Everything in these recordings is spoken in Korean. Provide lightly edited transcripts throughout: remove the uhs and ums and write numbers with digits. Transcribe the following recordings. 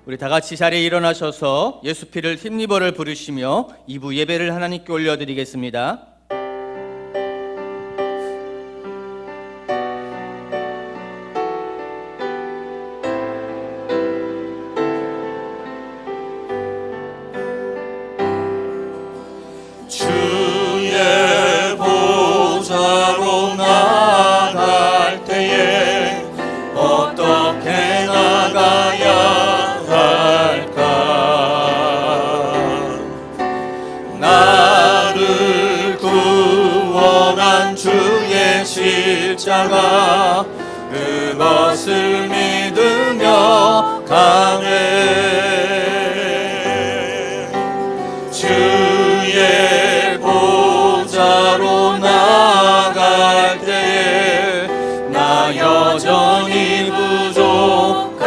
우리 다 같이 자리에 일어나셔서 예수 피를 힘입어를 부르시며 2부 예배를 하나님께 올려드리겠습니다. 주의 보좌로 나갈 때에 어떻게 나가야 할까? 나를 구원한 주의 십자가 그것을 믿으며 가네. 주의 보좌로 나갈 때에 나 여전히 부족하나.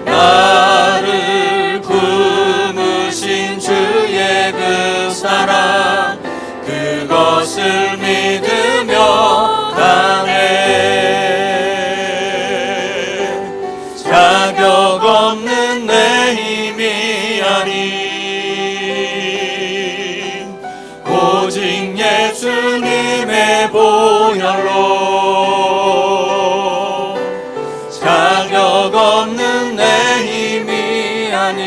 나를 품으신 주의 그 사랑 그것을 믿으며 가네. 자격 없는 내 힘이 아닌 오직 예수님의 보혈로 자격 없는 내 힘이 아닌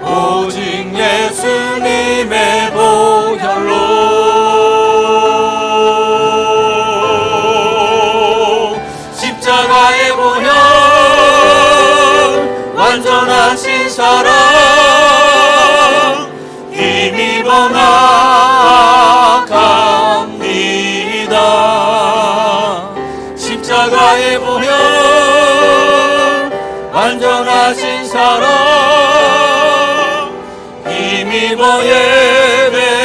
오직 예수님의 보혈로 십자가의 보혈 완전하신 사랑 힘입어 나아갑니다. 십자가의 보혈 완전하신 사랑 힘입어 예배합니다.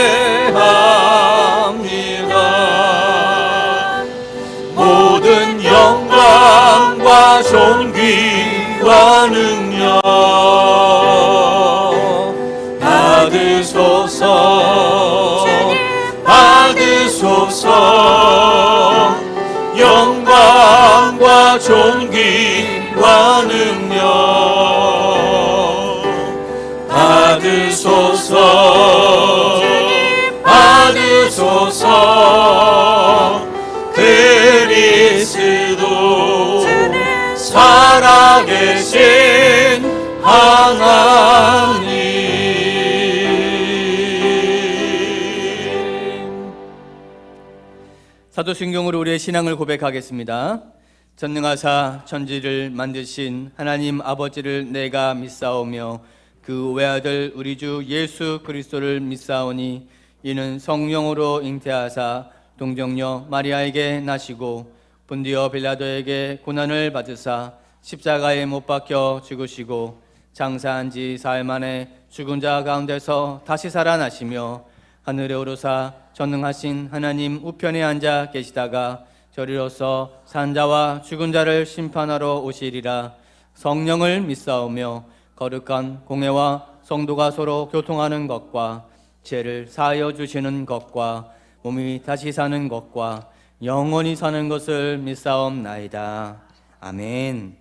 모든 영광과 존귀와 능력 받으소서 받으소서. 영광과 존귀와 능력 받으소서 받으소서. 그리스도 살아계신 하나님. 사도신경으로 우리의 신앙을 고백하겠습니다. 전능하사 천지를 만드신 하나님 아버지를 내가 믿사오며 그 외아들 우리 주 예수 그리스도를 믿사오니 이는 성령으로 잉태하사 동정녀 마리아에게 나시고 본디오 빌라도에게 고난을 받으사 십자가에 못 박혀 죽으시고 장사한 지 사흘 만에 죽은 자 가운데서 다시 살아나시며 하늘에 오르사 전능하신 하나님 우편에 앉아 계시다가 저리로서 산자와 죽은 자를 심판하러 오시리라. 성령을 믿사오며 거룩한 공회와 성도가 서로 교통하는 것과 죄를 사하여 주시는 것과 몸이 다시 사는 것과 영원히 사는 것을 믿사옵나이다. 아멘.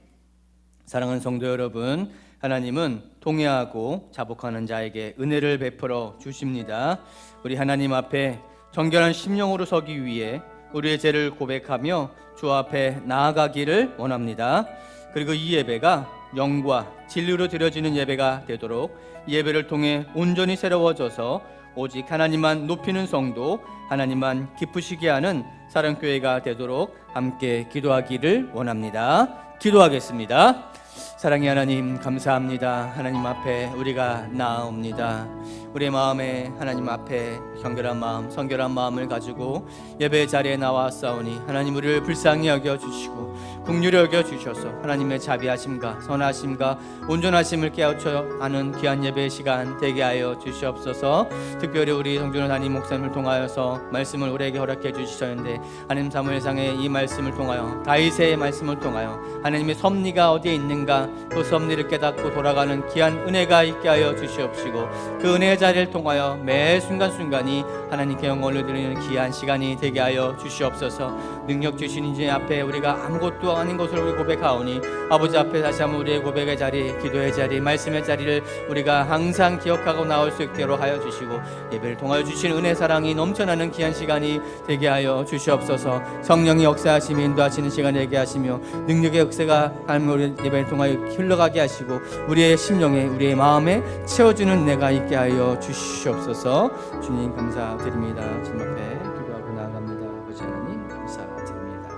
사랑하는 성도 여러분, 하나님은 통회하고 자복하는 자에게 은혜를 베풀어 주십니다. 우리 하나님 앞에 정결한 심령으로 서기 위해 우리의 죄를 고백하며 주 앞에 나아가기를 원합니다. 그리고 이 예배가 영과 진리로 드려지는 예배가 되도록 예배를 통해 온전히 새로워져서 오직 하나님만 높이는 성도, 하나님만 기쁘시게 하는 사랑교회가 되도록 함께 기도하기를 원합니다. 기도하겠습니다. 사랑의 하나님, 감사합니다. 하나님 앞에 우리가 나아옵니다. 우리의 마음에 하나님 앞에 정결한 마음, 성결한 마음을 가지고 예배 자리에 나왔사오니 하나님 우리를 불쌍히 여겨주시고 긍휼히 여겨주셔서 하나님의 자비하심과 선하심과 온전하심을 깨우쳐 아는 귀한 예배의 시간 되게 하여 주시옵소서. 특별히 우리 성준호 담임 목사님을 통하여서 말씀을 우리에게 허락해 주시셨는데 하나님 사무엘상의 이 말씀을 통하여 다윗의 말씀을 통하여 하나님의 섭리가 어디에 있는가 그 섭리를 깨닫고 돌아가는 귀한 은혜가 있게 하여 주시옵시고, 그 은혜의 자리를 통하여 매 순간순간이 하나님께 영광을 드리는 귀한 시간이 되게 하여 주시옵소서. 능력 주신 주님 앞에 우리가 아무것도 아닌 것을 우리 고백하오니 아버지 앞에 다시 한번 우리의 고백의 자리, 기도의 자리, 말씀의 자리를 우리가 항상 기억하고 나올 수 있도록 하여 주시고, 예배를 통하여 주신 은혜 사랑이 넘쳐나는 귀한 시간이 되게 하여 주시옵소서. 성령이 역사하시며 인도하시는 시간 되게 하시며, 능력의 역사가 하나님 우리 예배를 통하여 흘러가게 하시고, 우리의 심령에 우리의 마음에 채워주는 은혜가 있게 하여 주시옵소서. 주님 감사드립니다. 주님 앞에 기도하고 나아갑니다. 아버지 하나님 감사드립니다.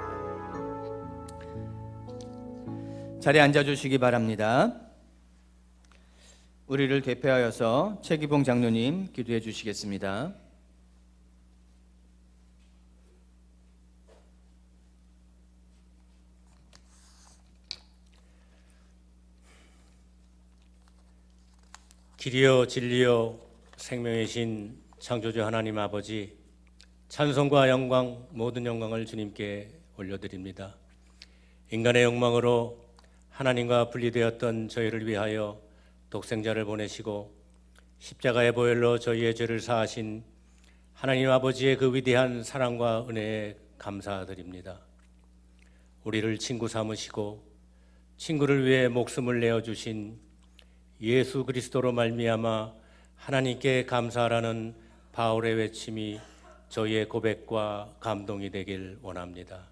자리에 앉아주시기 바랍니다. 우리를 대표하여서 최기봉 장로님 기도해 주시겠습니다. 길이요 진리요 생명이신 창조주 하나님 아버지, 찬송과 영광, 모든 영광을 주님께 올려드립니다. 인간의 욕망으로 하나님과 분리되었던 저희를 위하여 독생자를 보내시고 십자가의 보혈로 저희의 죄를 사하신 하나님 아버지의 그 위대한 사랑과 은혜에 감사드립니다. 우리를 친구 삼으시고 친구를 위해 목숨을 내어주신 예수 그리스도로 말미암아 하나님께 감사하라는 바울의 외침이 저희의 고백과 감동이 되길 원합니다.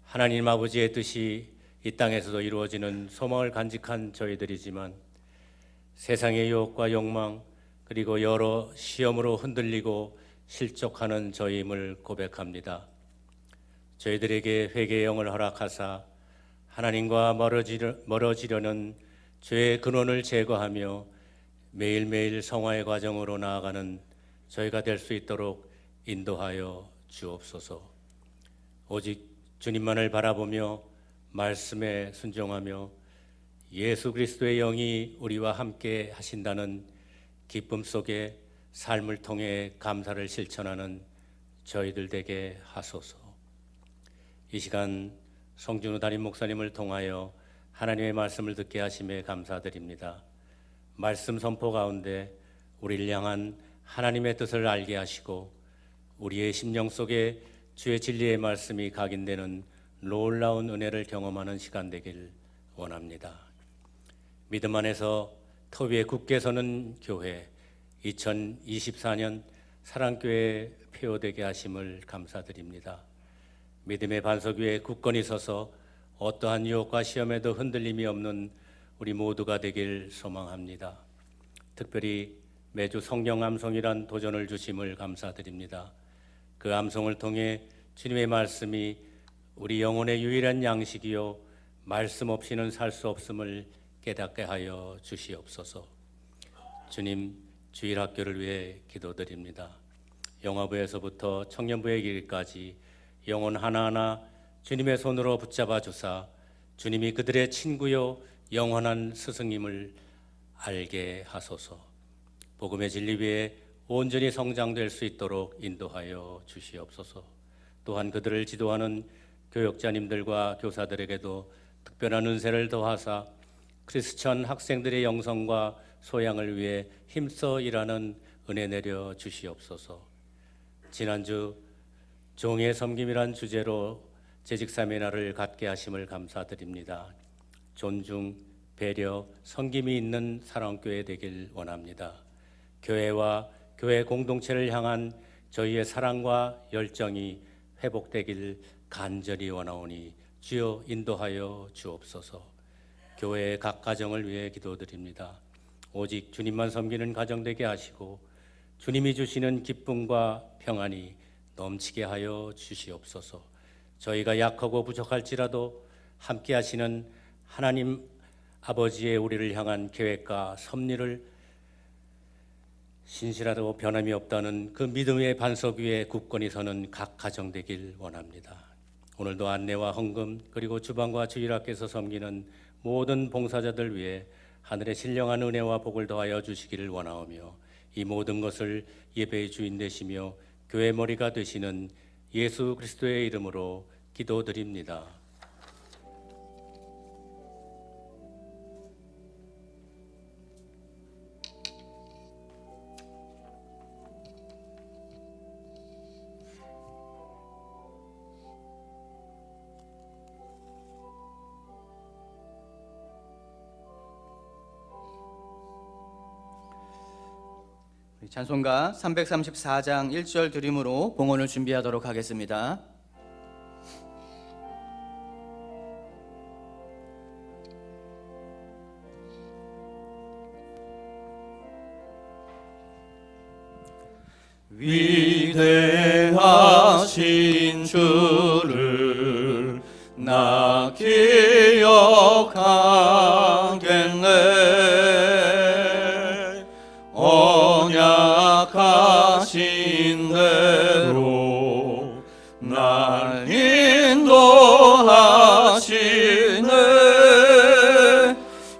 하나님 아버지의 뜻이 이 땅에서도 이루어지는 소망을 간직한 저희들이지만 세상의 유혹과 욕망, 그리고 여러 시험으로 흔들리고 실족하는 저희임을 고백합니다. 저희들에게 회개의 영을 허락하사 하나님과 멀어지려는 죄의 근원을 제거하며 매일매일 성화의 과정으로 나아가는 저희가 될 수 있도록 인도하여 주옵소서. 오직 주님만을 바라보며 말씀에 순종하며 예수 그리스도의 영이 우리와 함께 하신다는 기쁨 속에 삶을 통해 감사를 실천하는 저희들 되게 하소서. 이 시간 성준우 담임 목사님을 통하여 하나님의 말씀을 듣게 하심에 감사드립니다. 말씀 선포 가운데 우리를 향한 하나님의 뜻을 알게 하시고 우리의 심령 속에 주의 진리의 말씀이 각인되는 놀라운 은혜를 경험하는 시간 되길 원합니다. 믿음 안에서 터 위에 굳게 서는 교회, 2024년 사랑교회 폐허되게 하심을 감사드립니다. 믿음의 반석 위에 굳건히 서서 어떠한 유혹과 시험에도 흔들림이 없는 우리 모두가 되길 소망합니다. 특별히 매주 성령 암송이란 도전을 주심을 감사드립니다. 그 암송을 통해 주님의 말씀이 우리 영혼의 유일한 양식이요 말씀 없이는 살 수 없음을 깨닫게 하여 주시옵소서. 주님, 주일학교를 위해 기도드립니다. 영화부에서부터 청년부에 이르기까지 영혼 하나하나 주님의 손으로 붙잡아 주사 주님이 그들의 친구요 영원한 스승임을 알게 하소서. 복음의 진리 위에 온전히 성장될 수 있도록 인도하여 주시옵소서. 또한 그들을 지도하는 교역자님들과 교사들에게도 특별한 은혜를 더하사 크리스천 학생들의 영성과 소양을 위해 힘써 일하는 은혜 내려 주시옵소서. 지난주 종의 섬김이란 주제로 재직사매나를 갖게 하심을 감사드립니다. 존중, 배려, 섬김이 있는 사랑교회 되길 원합니다. 교회와 교회 공동체를 향한 저희의 사랑과 열정이 회복되길 간절히 원하오니 주여 인도하여 주옵소서. 교회의 각 가정을 위해 기도드립니다. 오직 주님만 섬기는 가정 되게 하시고 주님이 주시는 기쁨과 평안이 넘치게 하여 주시옵소서. 저희가 약하고 부족할지라도 함께 하시는 하나님 아버지의 우리를 향한 계획과 섭리를 신실하고 변함이 없다는 그 믿음의 반석 위에 굳건히 서는 각 가정 되길 원합니다. 오늘도 안내와 헌금 그리고 주방과 주일학교에서 섬기는 모든 봉사자들 위해 하늘의 신령한 은혜와 복을 더하여 주시기를 원하오며 이 모든 것을 예배의 주인 되시며 교회 머리가 되시는 예수 그리스도의 이름으로 기도드립니다. 찬송가 334장 1절 드림으로 봉헌을 준비하도록 하겠습니다. 위대하신 주를 나 기억하겠네. 언약하신 대로 날 인도하시네.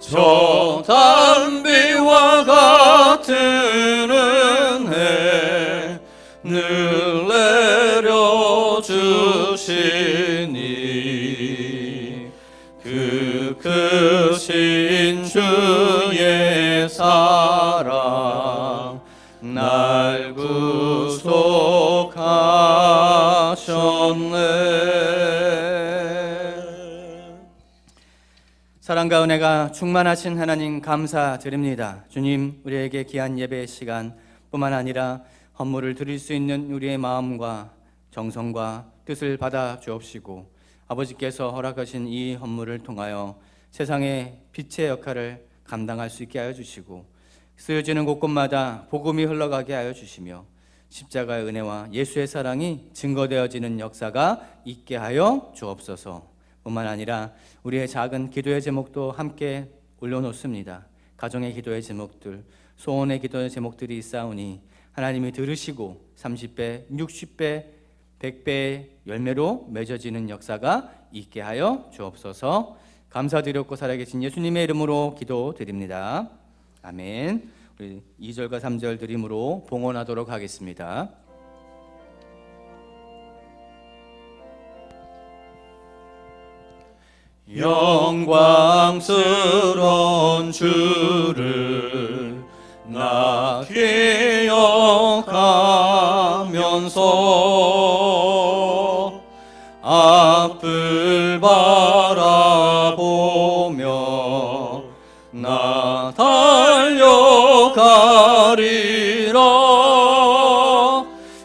저 단비와 같은 은혜 늘 내려주시니 그 크신 주의 사랑 날 구속하셨네. 사랑과 은혜가 충만하신 하나님 감사드립니다. 주님, 우리에게 귀한 예배의 시간 뿐만 아니라 헌물을 드릴 수 있는 우리의 마음과 정성과 뜻을 받아 주옵시고, 아버지께서 허락하신 이 헌물을 통하여 세상의 빛의 역할을 감당할 수 있게 하여 주시고, 쓰여지는 곳곳마다 복음이 흘러가게 하여 주시며, 십자가의 은혜와 예수의 사랑이 증거되어지는 역사가 있게 하여 주옵소서. 뿐만 아니라 우리의 작은 기도의 제목도 함께 올려놓습니다. 가정의 기도의 제목들, 소원의 기도의 제목들이 있사오니 하나님이 들으시고 30배, 60배, 100배의 열매로 맺어지는 역사가 있게 하여 주옵소서. 감사드렸고 살아계신 예수님의 이름으로 기도드립니다. 아멘. 우리 2절과 3절 드림으로 봉헌하도록 하겠습니다. 영광스러운 주를 나 기억하면서 앞을 바라보며 나 달려가리라.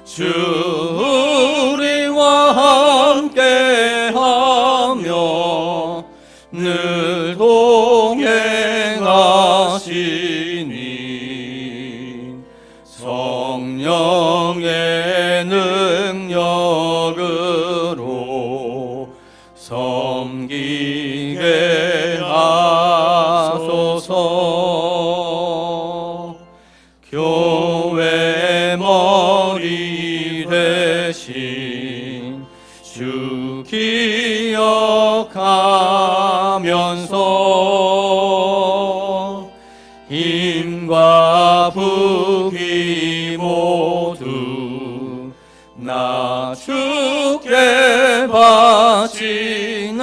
주 우리와 함께하며 늘 동행하시니 성령의 능력으로 섬기게 하소서. 교회 머리 대신 주 기억하면서 힘과 부귀 모두 나 주께 바치네.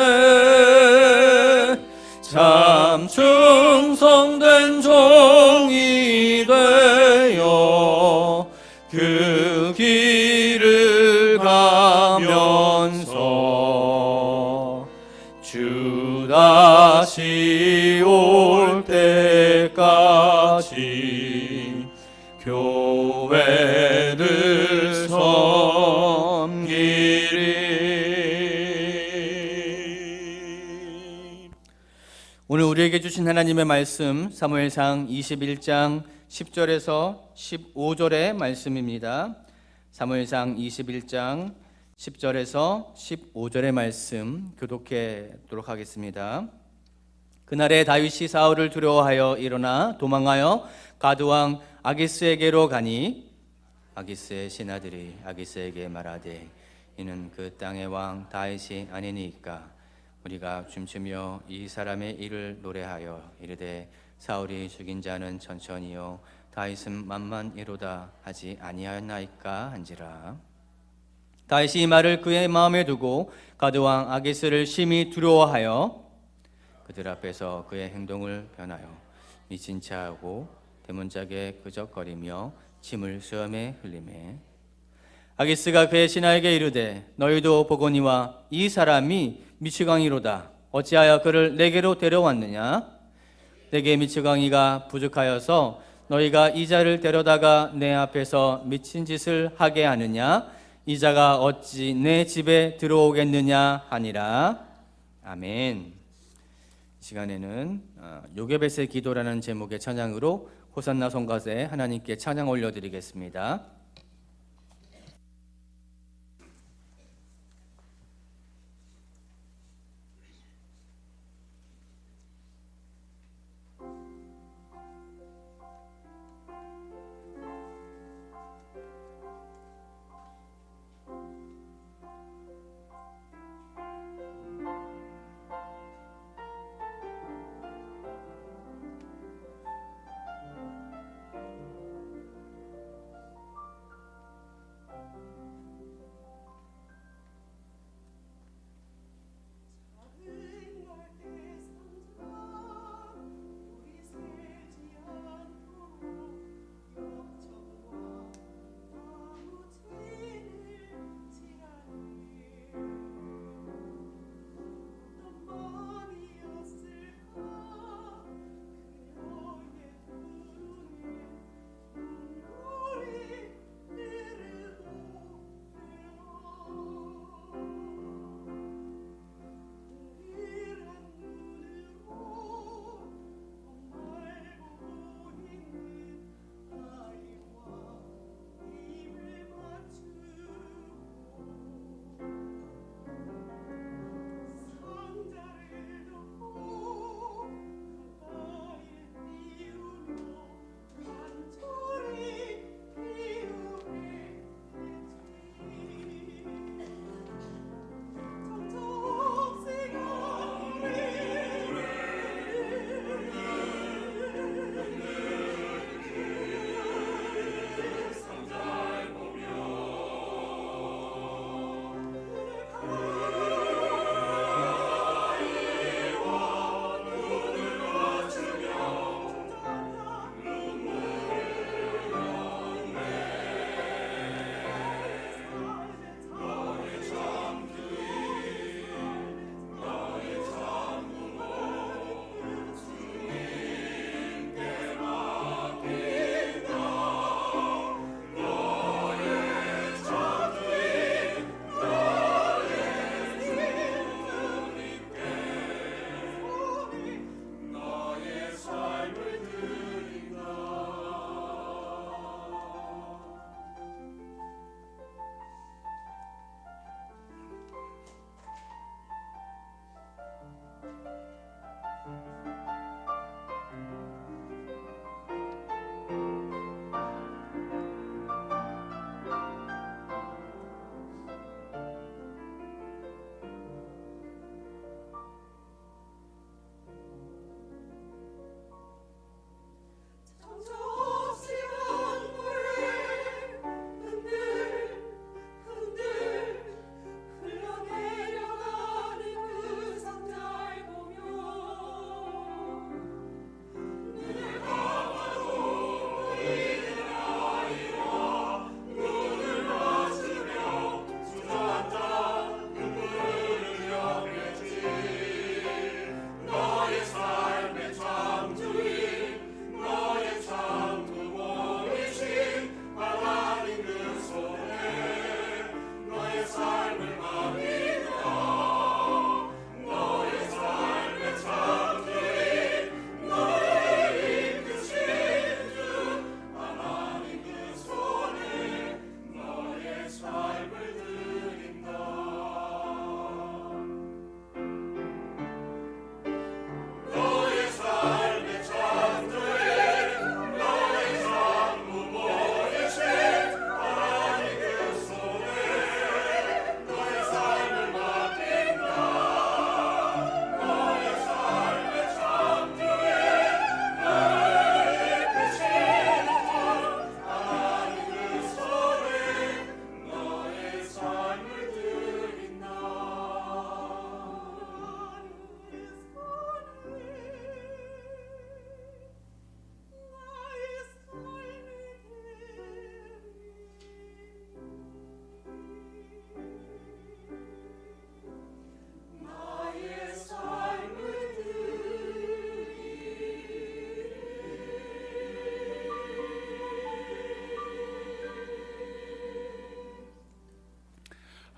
참 충성된 종이 되어 그 길을 가면서 주 다시 올 때까지 교회를 섬기리. 오늘 우리에게 주신 하나님의 말씀 사무엘상 21장 10절에서 15절의 말씀입니다. 사무엘상 21장 10절에서 15절의 말씀 교독하도록 하겠습니다. 그날에 다윗이 사울을 두려워하여 일어나 도망하여 가드왕 아기스에게로 가니 아기스의 신하들이 아기스에게 말하되 이는 그 땅의 왕 다윗이 아니니까 우리가 춤추며 이 사람의 일을 노래하여 이르되 사울이 죽인 자는 천천히요 다윗은 만만이로다 하지 아니하였나이까 한지라. 다윗이 이 말을 그의 마음에 두고 가드왕 아기스를 심히 두려워하여 그들 앞에서 그의 행동을 변하여 미친 체하고 대문짝에 끄적거리며 침을 수염에 흘리매 아기스가 그의 신하에게 이르되 너희도 보거니와 이 사람이 미치광이로다. 어찌하여 그를 내게로 데려왔느냐? 내게 미치광이가 부족하여서 너희가 이 자를 데려다가 내 앞에서 미친 짓을 하게 하느냐? 이 자가 어찌 내 집에 들어오겠느냐 하니라. 아멘. 이 시간에는 요게벳의 기도라는 제목의 찬양으로 호산나 성가대 하나님께 찬양 올려드리겠습니다.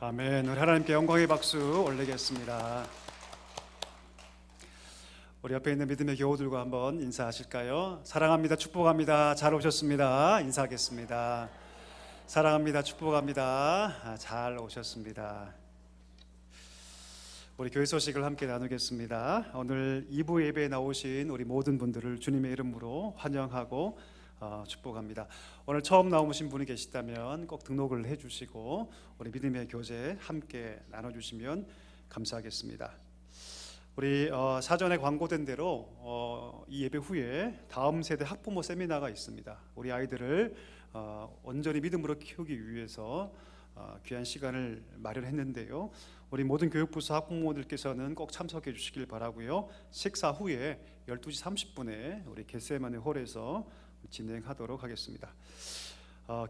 아멘. 우리 하나님께 영광의 박수 올리겠습니다. 우리 옆에 있는 믿음의 교우들과 한번 인사하실까요? 사랑합니다. 축복합니다. 잘 오셨습니다. 인사하겠습니다. 사랑합니다. 축복합니다. 잘 오셨습니다. 우리 교회 소식을 함께 나누겠습니다. 오늘 2부 예배에 나오신 우리 모든 분들을 주님의 이름으로 환영하고 축복합니다. 오늘 처음 나오신 분이 계시다면 꼭 등록을 해주시고 우리 믿음의 교제 함께 나눠주시면 감사하겠습니다. 우리 사전에 광고된 대로 이 예배 후에 다음 세대 학부모 세미나가 있습니다. 우리 아이들을 온전히 믿음으로 키우기 위해서 귀한 시간을 마련했는데요. 우리 모든 교육부서 학부모들께서는 꼭 참석해 주시길 바라고요. 식사 후에 12시 30분에 우리 겟세마네 홀에서 진행하도록 하겠습니다.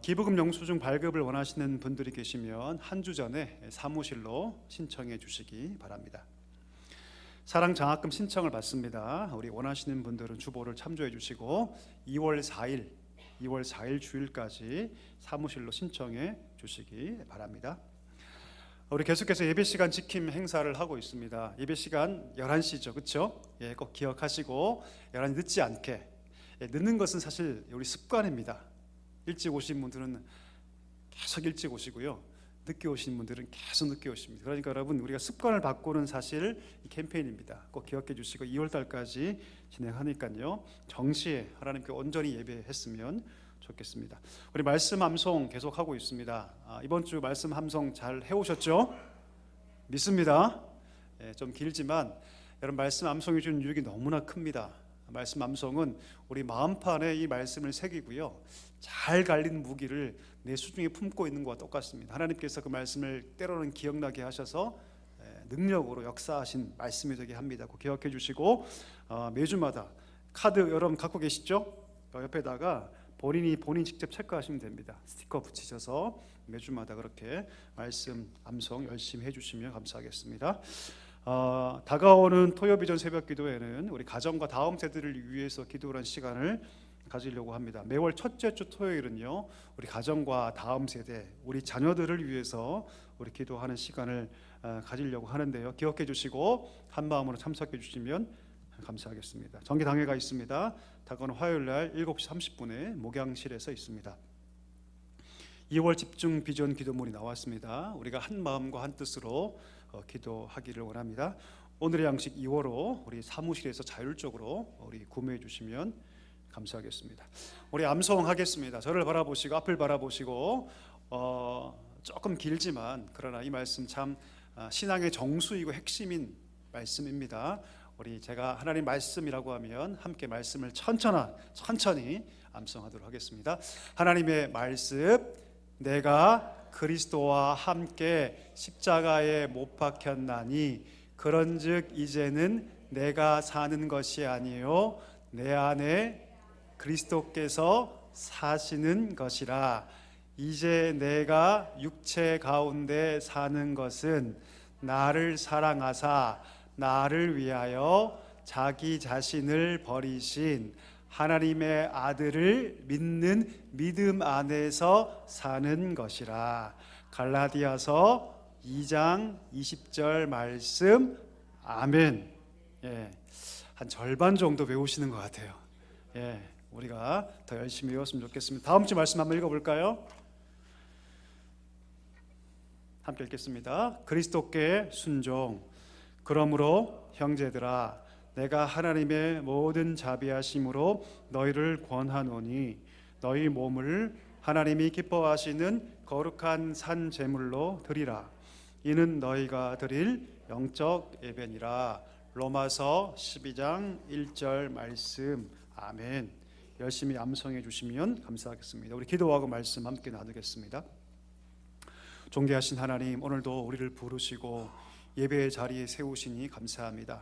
기부금 영수증 발급을 원하시는 분들이 계시면 한 주 전에 사무실로 신청해 주시기 바랍니다. 사랑 장학금 신청을 받습니다. 우리 원하시는 분들은 주보를 참조해 주시고 2월 4일 주일까지 사무실로 신청해 주시기 바랍니다. 우리 계속해서 예배 시간 지킴 행사를 하고 있습니다. 예배 시간 11시죠. 그렇죠? 예, 꼭 기억하시고 11시 늦지 않게. 늦는 것은 사실 우리 습관입니다. 일찍 오신 분들은 계속 일찍 오시고요. 늦게 오신 분들은 계속 늦게 오십니다. 그러니까 여러분, 우리가 습관을 바꾸는 사실 이 캠페인입니다. 꼭 기억해 주시고 2월 달까지 진행하니까요. 정시에 하나님께 온전히 예배했으면 좋겠습니다. 우리 말씀 암송 계속하고 있습니다. 이번 주 말씀 암송 잘 해오셨죠? 믿습니다. 좀 길지만 여러분, 말씀 암송이 주는 유익이 너무나 큽니다. 말씀 암송은 우리 마음판에 이 말씀을 새기고요, 잘 갈린 무기를 내 수중에 품고 있는 것과 똑같습니다. 하나님께서 그 말씀을 때로는 기억나게 하셔서 능력으로 역사하신 말씀이 되게 합니다. 꼭 기억해 주시고 매주마다 카드 여러분 갖고 계시죠? 옆에다가 본인 직접 체크하시면 됩니다. 스티커 붙이셔서 매주마다 그렇게 말씀 암송 열심히 해주시면 감사하겠습니다. 다가오는 토요비전 새벽기도회는 우리 가정과 다음 세대를 위해서 기도하는 시간을 가지려고 합니다. 매월 첫째 주 토요일은요, 우리 가정과 다음 세대, 우리 자녀들을 위해서 우리 기도하는 시간을 가지려고 하는데요. 기억해 주시고 한 마음으로 참석해 주시면 감사하겠습니다. 정기당회가 있습니다. 다가오는 화요일 날 7시 30분에 목양실에서 있습니다. 2월 집중 비전 기도문이 나왔습니다. 우리가 한 마음과 한 뜻으로 기도하기를 원합니다. 오늘의 양식 2월호 우리 사무실에서 자율적으로 우리 구매해 주시면 감사하겠습니다. 우리 암송하겠습니다. 저를 바라보시고 앞을 바라보시고 조금 길지만 그러나 이 말씀 참 신앙의 정수이고 핵심인 말씀입니다. 우리 제가 하나님 말씀이라고 하면 함께 말씀을 천천히 암송하도록 하겠습니다. 하나님의 말씀, 내가 그리스도와 함께 십자가에 못 박혔나니 그런즉 이제는 내가 사는 것이 아니요 내 안에 그리스도께서 사시는 것이라. 이제 내가 육체 가운데 사는 것은 나를 사랑하사 나를 위하여 자기 자신을 버리신 하나님의 아들을 믿는 믿음 안에서 사는 것이라. 갈라디아서 2장 20절 말씀. 아멘. 한 절반 정도 외우시는 것 같아요. 우리가 더 열심히 외웠으면 좋겠습니다. 다음 주 말씀 한번 읽어볼까요? 함께 읽겠습니다. 그리스도께 순종. 그러므로 형제들아, 내가 하나님의 모든 자비하심으로 너희를 권하노니 너희 몸을 하나님이 기뻐하시는 거룩한 산 제물로 드리라. 이는 너희가 드릴 영적 예배니라. 로마서 12장 1절 말씀. 아멘. 열심히 암송해 주시면 감사하겠습니다. 우리 기도하고 말씀 함께 나누겠습니다. 존귀하신 하나님, 오늘도 우리를 부르시고 예배의 자리에 세우시니 감사합니다.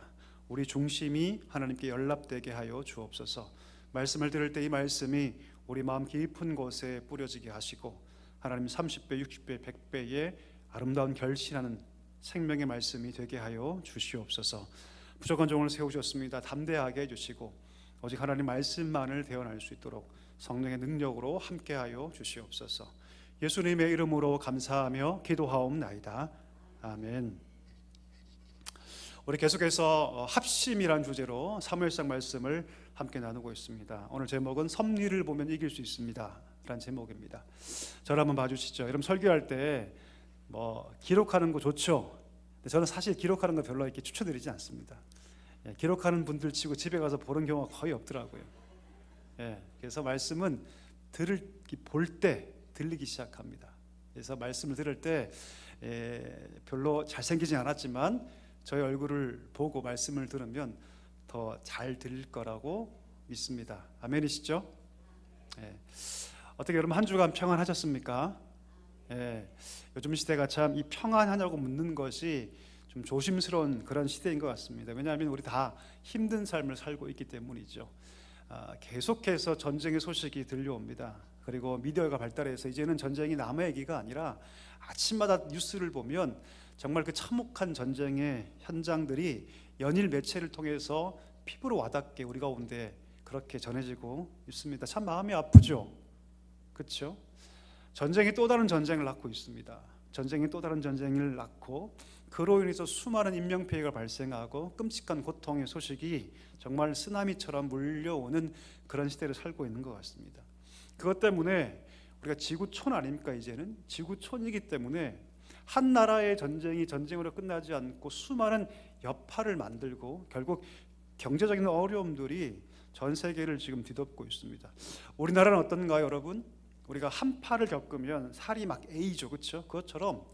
우리 중심이 하나님께 연락되게 하여 주옵소서. 말씀을 들을 때 이 말씀이 우리 마음 깊은 곳에 뿌려지게 하시고 하나님 30배, 60배, 100배의 아름다운 결실하는 생명의 말씀이 되게 하여 주시옵소서. 부족한 종을 세우셨습니다. 담대하게 해주시고 오직 하나님 말씀만을 대언할 수 있도록 성령의 능력으로 함께하여 주시옵소서. 예수님의 이름으로 감사하며 기도하옵나이다. 아멘. 우리 계속해서 합심이란 주제로 사무엘상 말씀을 함께 나누고 있습니다. 오늘 제목은 섭리를 보면 이길 수 있습니다 라는 제목입니다. 저를 한번 봐주시죠. 여러분 설교할 때 기록하는 거 좋죠. 근데 저는 사실 기록하는 거 별로 이렇게 추천드리지 않습니다. 기록하는 분들 치고 집에 가서 보는 경우가 거의 없더라고요. 그래서 말씀은 볼 때 들리기 시작합니다. 그래서 말씀을 들을 때 별로 잘생기진 않았지만 저의 얼굴을 보고 말씀을 들으면 더 잘 들릴 거라고 믿습니다. 아멘이시죠? 어떻게 여러분 한 주간 평안하셨습니까? 요즘 시대가 참 이 평안하냐고 묻는 것이 좀 조심스러운 그런 시대인 것 같습니다. 왜냐하면 우리 다 힘든 삶을 살고 있기 때문이죠. 계속해서 전쟁의 소식이 들려옵니다. 그리고 미디어가 발달해서 이제는 전쟁이 남의 얘기가 아니라 아침마다 뉴스를 보면 정말 그 참혹한 전쟁의 현장들이 연일 매체를 통해서 피부로 와닿게 우리 가운데 그렇게 전해지고 있습니다. 참 마음이 아프죠. 그렇죠? 전쟁이 또 다른 전쟁을 낳고 있습니다. 전쟁이 또 다른 전쟁을 낳고 그로 인해서 수많은 인명피해가 발생하고 끔찍한 고통의 소식이 정말 쓰나미처럼 물려오는 그런 시대를 살고 있는 것 같습니다. 그것 때문에 우리가 지구촌 아닙니까? 이제는 지구촌이기 때문에 한 나라의 전쟁이 전쟁으로 끝나지 않고 수많은 여파를 만들고 결국 경제적인 어려움들이 전 세계를 지금 뒤덮고 있습니다. 우리나라는 어떤가요, 여러분? 우리가 한파를 겪으면 살이 막 에이죠, 그렇죠? 그것처럼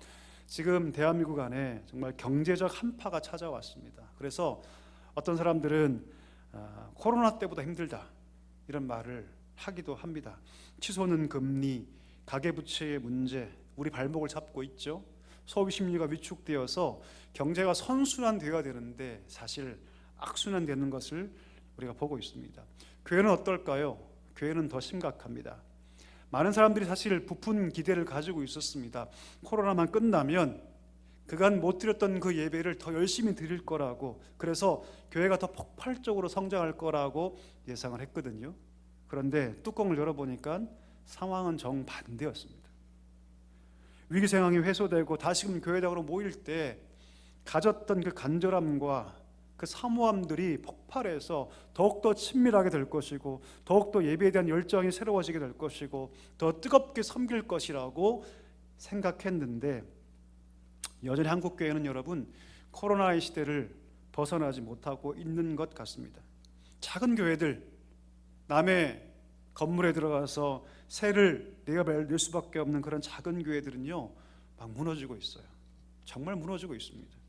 지금 대한민국 안에 정말 경제적 한파가 찾아왔습니다. 그래서 어떤 사람들은 코로나 때보다 힘들다 이런 말을 하기도 합니다. 치솟는 금리, 가계부채의 문제, 우리 발목을 잡고 있죠. 소비 심리가 위축되어서 경제가 선순환되어야 되는데 사실 악순환되는 것을 우리가 보고 있습니다. 교회는 어떨까요? 교회는 더 심각합니다. 많은 사람들이 사실 부푼 기대를 가지고 있었습니다. 코로나만 끝나면 그간 못 드렸던 그 예배를 더 열심히 드릴 거라고, 그래서 교회가 더 폭발적으로 성장할 거라고 예상을 했거든요. 그런데 뚜껑을 열어보니까 상황은 정반대였습니다. 위기 상황이 해소되고 다시금 교회당으로 모일 때 가졌던 그 간절함과 그 사모함들이 폭발해서 더욱더 친밀하게 될 것이고 더욱더 예배에 대한 열정이 새로워지게 될 것이고 더 뜨겁게 섬길 것이라고 생각했는데 여전히 한국교회는 여러분 코로나의 시대를 벗어나지 못하고 있는 것 같습니다. 작은 교회들 남의 건물에 들어가서 세를 내어낼 수밖에 없는 그런 작은 교회들은요 막 무너지고 있어요. 정말 무너지고 있습니다.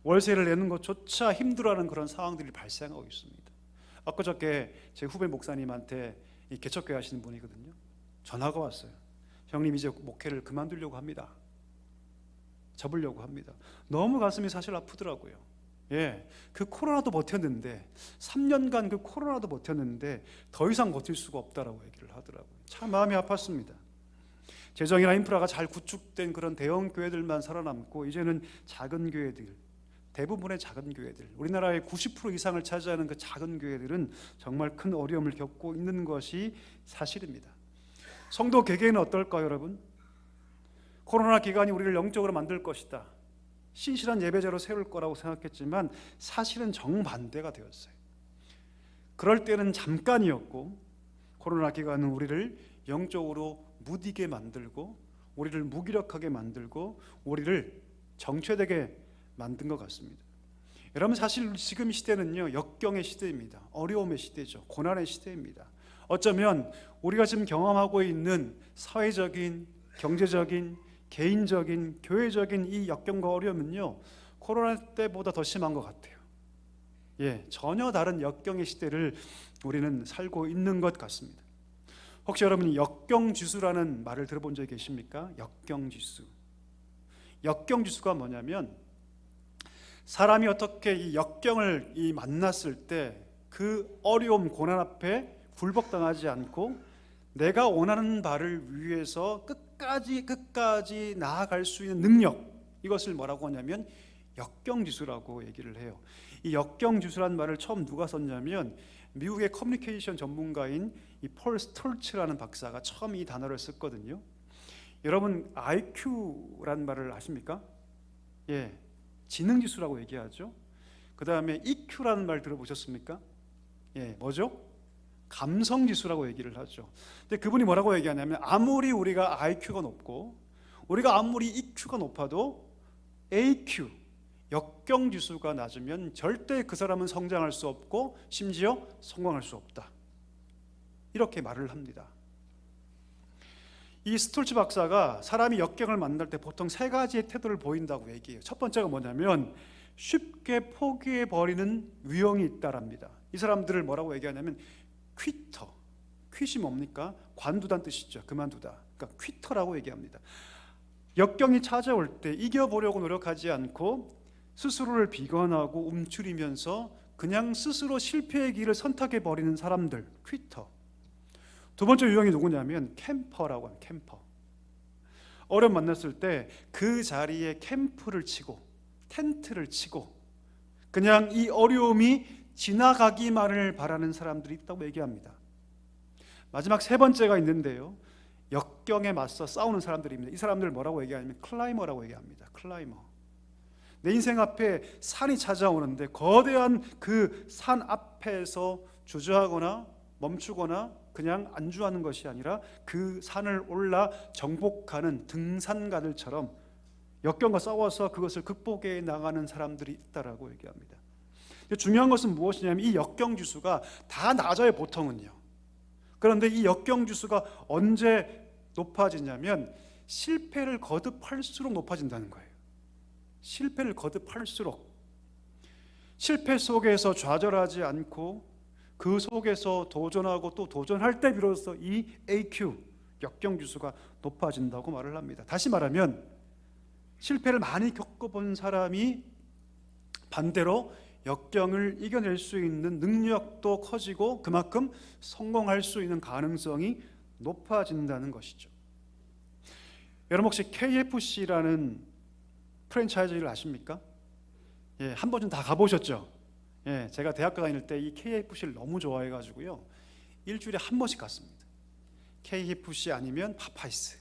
월세를 내는 것조차 힘들어하는 그런 상황들이 발생하고 있습니다. 엊그저께 제 후배 목사님한테 이 개척교회 하시는 분이거든요. 전화가 왔어요. 형님 이제 목회를 그만두려고 합니다. 접으려고 합니다. 너무 가슴이 사실 아프더라고요. 그 코로나도 버텼는데 3년간 그 코로나도 버텼는데 더 이상 버틸 수가 없다라고 얘기를 하더라고요. 참 마음이 아팠습니다. 재정이나 인프라가 잘 구축된 그런 대형 교회들만 살아남고 이제는 작은 교회들, 대부분의 작은 교회들, 우리나라의 90% 이상을 차지하는 그 작은 교회들은 정말 큰 어려움을 겪고 있는 것이 사실입니다. 성도 개개인은 어떨까요, 여러분? 코로나 기간이 우리를 영적으로 만들 것이다, 신실한 예배자로 세울 거라고 생각했지만 사실은 정반대가 되었어요. 그럴 때는 잠깐이었고 코로나 기간은 우리를 영적으로 무디게 만들고 우리를 무기력하게 만들고 우리를 정체되게 만든 것 같습니다. 여러분 사실 지금 시대는요 역경의 시대입니다. 어려움의 시대죠. 고난의 시대입니다. 어쩌면 우리가 지금 경험하고 있는 사회적인, 경제적인, 개인적인, 교회적인 이 역경과 어려움은요 코로나 때보다 더 심한 것 같아요. 전혀 다른 역경의 시대를 우리는 살고 있는 것 같습니다. 혹시 여러분이 역경지수라는 말을 들어본 적이 계십니까? 역경지수. 역경지수가 뭐냐면 사람이 어떻게 이 역경을 만났을 때 그 어려움, 고난 앞에 굴복당하지 않고 내가 원하는 바를 위해서 끝까지 나아갈 수 있는 능력, 이것을 뭐라고 하냐면 역경지수라고 얘기를 해요. 이 역경지수라는 말을 처음 누가 썼냐면 미국의 커뮤니케이션 전문가인 이 폴 스톨츠라는 박사가 처음 이 단어를 썼거든요. 여러분 IQ라는 말을 아십니까? 예, 지능지수라고 얘기하죠. 그 다음에 EQ라는 말 들어보셨습니까? 예, 뭐죠? 감성지수라고 얘기를 하죠. 근데 그분이 뭐라고 얘기하냐면 아무리 우리가 IQ가 높고 우리가 아무리 EQ가 높아도 AQ, 역경지수가 낮으면 절대 그 사람은 성장할 수 없고 심지어 성공할 수 없다. 이렇게 말을 합니다. 이 스톨츠 박사가 사람이 역경을 만날 때 보통 세 가지의 태도를 보인다고 얘기해요. 첫 번째가 뭐냐면 쉽게 포기해버리는 유형이 있다랍니다. 이 사람들을 뭐라고 얘기하냐면 퀴터. 퀴이 뭡니까? 관두다는 뜻이죠. 그만두다. 그러니까 퀴터라고 얘기합니다. 역경이 찾아올 때 이겨보려고 노력하지 않고 스스로를 비관하고 움츠리면서 그냥 스스로 실패의 길을 선택해버리는 사람들, 퀴터. 두 번째 유형이 누구냐면 캠퍼라고 합니다. 캠퍼. 어려움 만났을 때 그 자리에 캠프를 치고 텐트를 치고 그냥 이 어려움이 지나가기만을 바라는 사람들이 있다고 얘기합니다. 마지막 세 번째가 있는데요, 역경에 맞서 싸우는 사람들입니다. 이 사람들 뭐라고 얘기하냐면 클라이머라고 얘기합니다. 클라이머. 내 인생 앞에 산이 찾아오는데 거대한 그 산 앞에서 주저하거나 멈추거나 그냥 안주하는 것이 아니라 그 산을 올라 정복하는 등산가들처럼 역경과 싸워서 그것을 극복해 나가는 사람들이 있다라고 얘기합니다. 중요한 것은 무엇이냐면 이 역경 지수가 다 낮아요, 보통은요. 그런데 이 역경 지수가 언제 높아지냐면 실패를 거듭할수록 높아진다는 거예요. 실패를 거듭할수록. 실패 속에서 좌절하지 않고 그 속에서 도전하고 또 도전할 때 비로소 이 AQ, 역경 지수가 높아진다고 말을 합니다. 다시 말하면 실패를 많이 겪어본 사람이 반대로 역경을 이겨낼 수 있는 능력도 커지고 그만큼 성공할 수 있는 가능성이 높아진다는 것이죠. 여러분 혹시 KFC라는 프랜차이즈를 아십니까? 예, 한 번쯤 다 가보셨죠? 예, 제가 대학교 다닐 때 이 KFC를 너무 좋아해가지고요 일주일에 한 번씩 갔습니다. KFC 아니면 파파이스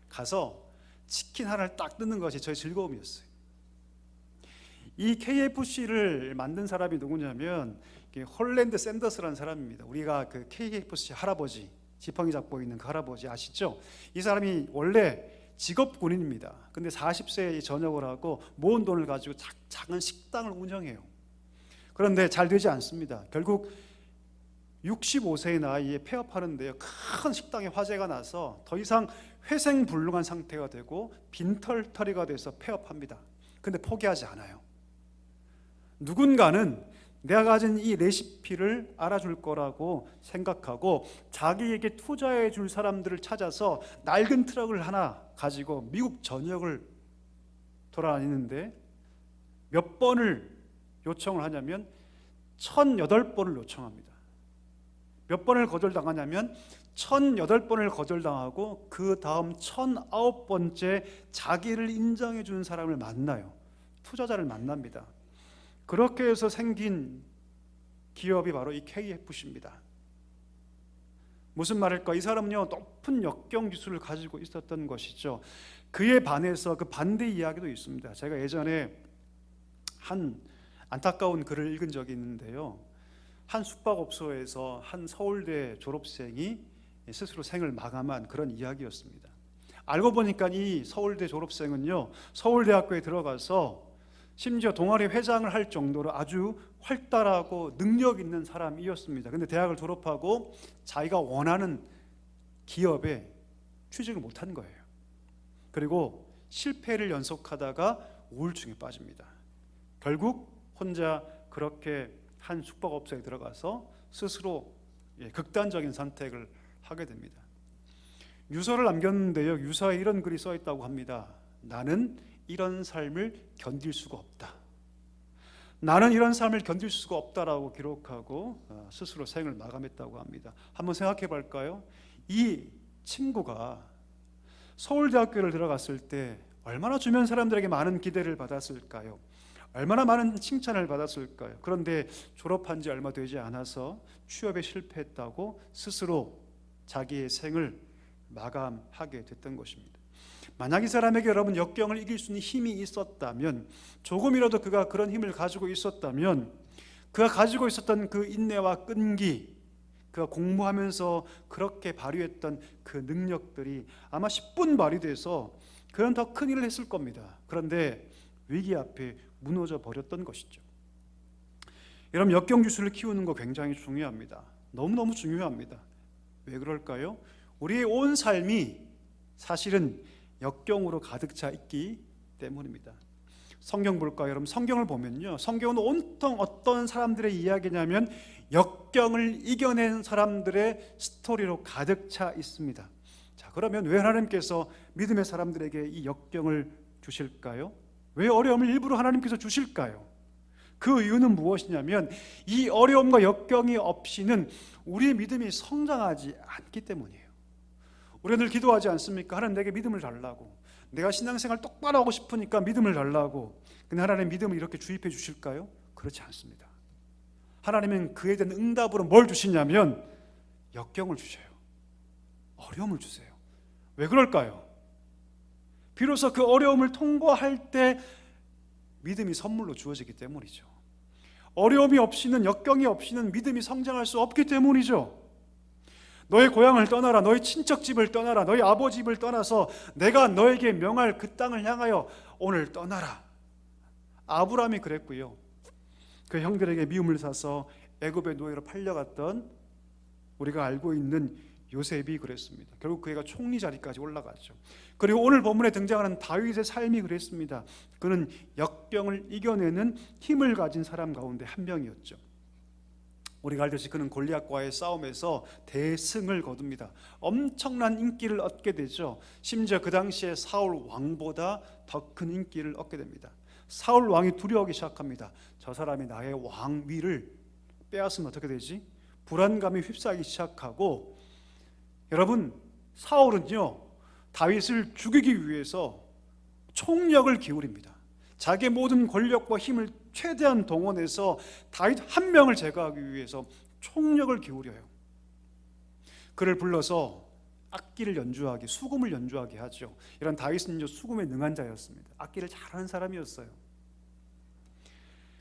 가서 치킨 하나를 딱 뜯는 것이 저의 즐거움이었어요. 이 KFC를 만든 사람이 누구냐면 홀랜드 샌더스라는 사람입니다. 우리가 그 KFC 할아버지, 지팡이 잡고 있는 그 할아버지 아시죠? 이 사람이 원래 직업 군인입니다. 근데 40세에 전역을 하고 모은 돈을 가지고 작은 식당을 운영해요. 그런데 잘 되지 않습니다. 결국 65세의 나이에 폐업하는데요, 큰 식당에 화재가 나서 더 이상 회생불능한 상태가 되고 빈털터리가 돼서 폐업합니다. 근데 포기하지 않아요. 누군가는 내가 가진 이 레시피를 알아줄 거라고 생각하고 자기에게 투자해 줄 사람들을 찾아서 낡은 트럭을 하나 가지고 미국 전역을 돌아다니는데 몇 번을 요청을 하냐면 1008번을 요청합니다. 몇 번을 거절당하냐면 1008번을 거절당하고 그 다음 1009번째 자기를 인정해 주는 사람을 만나요. 투자자를 만납니다. 그렇게 해서 생긴 기업이 바로 이 KFC입니다. 무슨 말일까? 이 사람은요 높은 역경 기술을 가지고 있었던 것이죠. 그에 반해서 그 반대 이야기도 있습니다. 제가 예전에 한 안타까운 글을 읽은 적이 있는데요, 한 숙박업소에서 한 서울대 졸업생이 스스로 생을 마감한 그런 이야기였습니다. 알고 보니까 이 서울대 졸업생은요 서울대학교에 들어가서 심지어 동아리 회장을 할 정도로 아주 활달하고 능력 있는 사람이었습니다. 근데 대학을 졸업하고 자기가 원하는 기업에 취직을 못한 거예요. 그리고 실패를 연속하다가 우울증에 빠집니다. 결국 혼자 그렇게 한 숙박업소에 들어가서 스스로 극단적인 선택을 하게 됩니다. 유서를 남겼는데요, 유서에 이런 글이 써 있다고 합니다. 나는 이런 삶을 견딜 수가 없다. 나는 이런 삶을 견딜 수가 없다라고 기록하고 스스로 생을 마감했다고 합니다. 한번 생각해 볼까요? 이 친구가 서울대학교를 들어갔을 때 얼마나 주변 사람들에게 많은 기대를 받았을까요? 얼마나 많은 칭찬을 받았을까요? 그런데 졸업한 지 얼마 되지 않아서 취업에 실패했다고 스스로 자기의 생을 마감하게 됐던 것입니다. 만약 이 사람에게 여러분 역경을 이길 수 있는 힘이 있었다면, 조금이라도 그가 그런 힘을 가지고 있었다면, 그가 가지고 있었던 그 인내와 끈기, 그가 공부하면서 그렇게 발휘했던 그 능력들이 아마 10분 발휘돼서 그는 더 큰 일을 했을 겁니다. 그런데 위기 앞에 무너져 버렸던 것이죠. 여러분, 역경주술을 키우는 거 굉장히 중요합니다. 너무너무 중요합니다. 왜 그럴까요? 우리의 온 삶이 사실은 역경으로 가득 차 있기 때문입니다. 성경 볼까요? 여러분, 성경을 보면요, 성경은 온통 어떤 사람들의 이야기냐면 역경을 이겨낸 사람들의 스토리로 가득 차 있습니다. 자, 그러면 왜 하나님께서 믿음의 사람들에게 이 역경을 주실까요? 왜 어려움을 일부러 하나님께서 주실까요? 그 이유는 무엇이냐면 이 어려움과 역경이 없이는 우리의 믿음이 성장하지 않기 때문이에요. 우리가 늘 기도하지 않습니까? 하나님, 내게 믿음을 달라고. 내가 신앙생활 똑바로 하고 싶으니까 믿음을 달라고. 근데 하나님, 믿음을 이렇게 주입해 주실까요? 그렇지 않습니다. 하나님은 그에 대한 응답으로 뭘 주시냐면 역경을 주셔요. 어려움을 주세요. 왜 그럴까요? 비로소 그 어려움을 통과할 때 믿음이 선물로 주어지기 때문이죠. 어려움이 없이는, 역경이 없이는 믿음이 성장할 수 없기 때문이죠. 너의 고향을 떠나라, 너의 친척집을 떠나라, 너의 아버지 집을 떠나서 내가 너에게 명할 그 땅을 향하여 오늘 떠나라. 아브라함이 그랬고요, 그 형들에게 미움을 사서 애굽의 노예로 팔려갔던 우리가 알고 있는 요셉이 그랬습니다. 결국 그애가 총리 자리까지 올라갔죠. 그리고 오늘 본문에 등장하는 다윗의 삶이 그랬습니다. 그는 역경을 이겨내는 힘을 가진 사람 가운데 한 명이었죠. 우리가 알듯이 그는 골리앗과의 싸움에서 대승을 거둡니다. 엄청난 인기를 얻게 되죠. 심지어 그 당시에 사울 왕보다 더 큰 인기를 얻게 됩니다. 사울 왕이 두려워하기 시작합니다. 저 사람이 나의 왕위를 빼앗으면 어떻게 되지? 불안감이 휩싸이기 시작하고, 여러분, 사울은요, 다윗을 죽이기 위해서 총력을 기울입니다. 자기의 모든 권력과 힘을 최대한 동원해서 다윗 한 명을 제거하기 위해서 총력을 기울여요. 그를 불러서 악기를 연주하게, 수금을 연주하게 하죠. 이런 다윗은 수금에 능한 자였습니다. 악기를 잘하는 사람이었어요.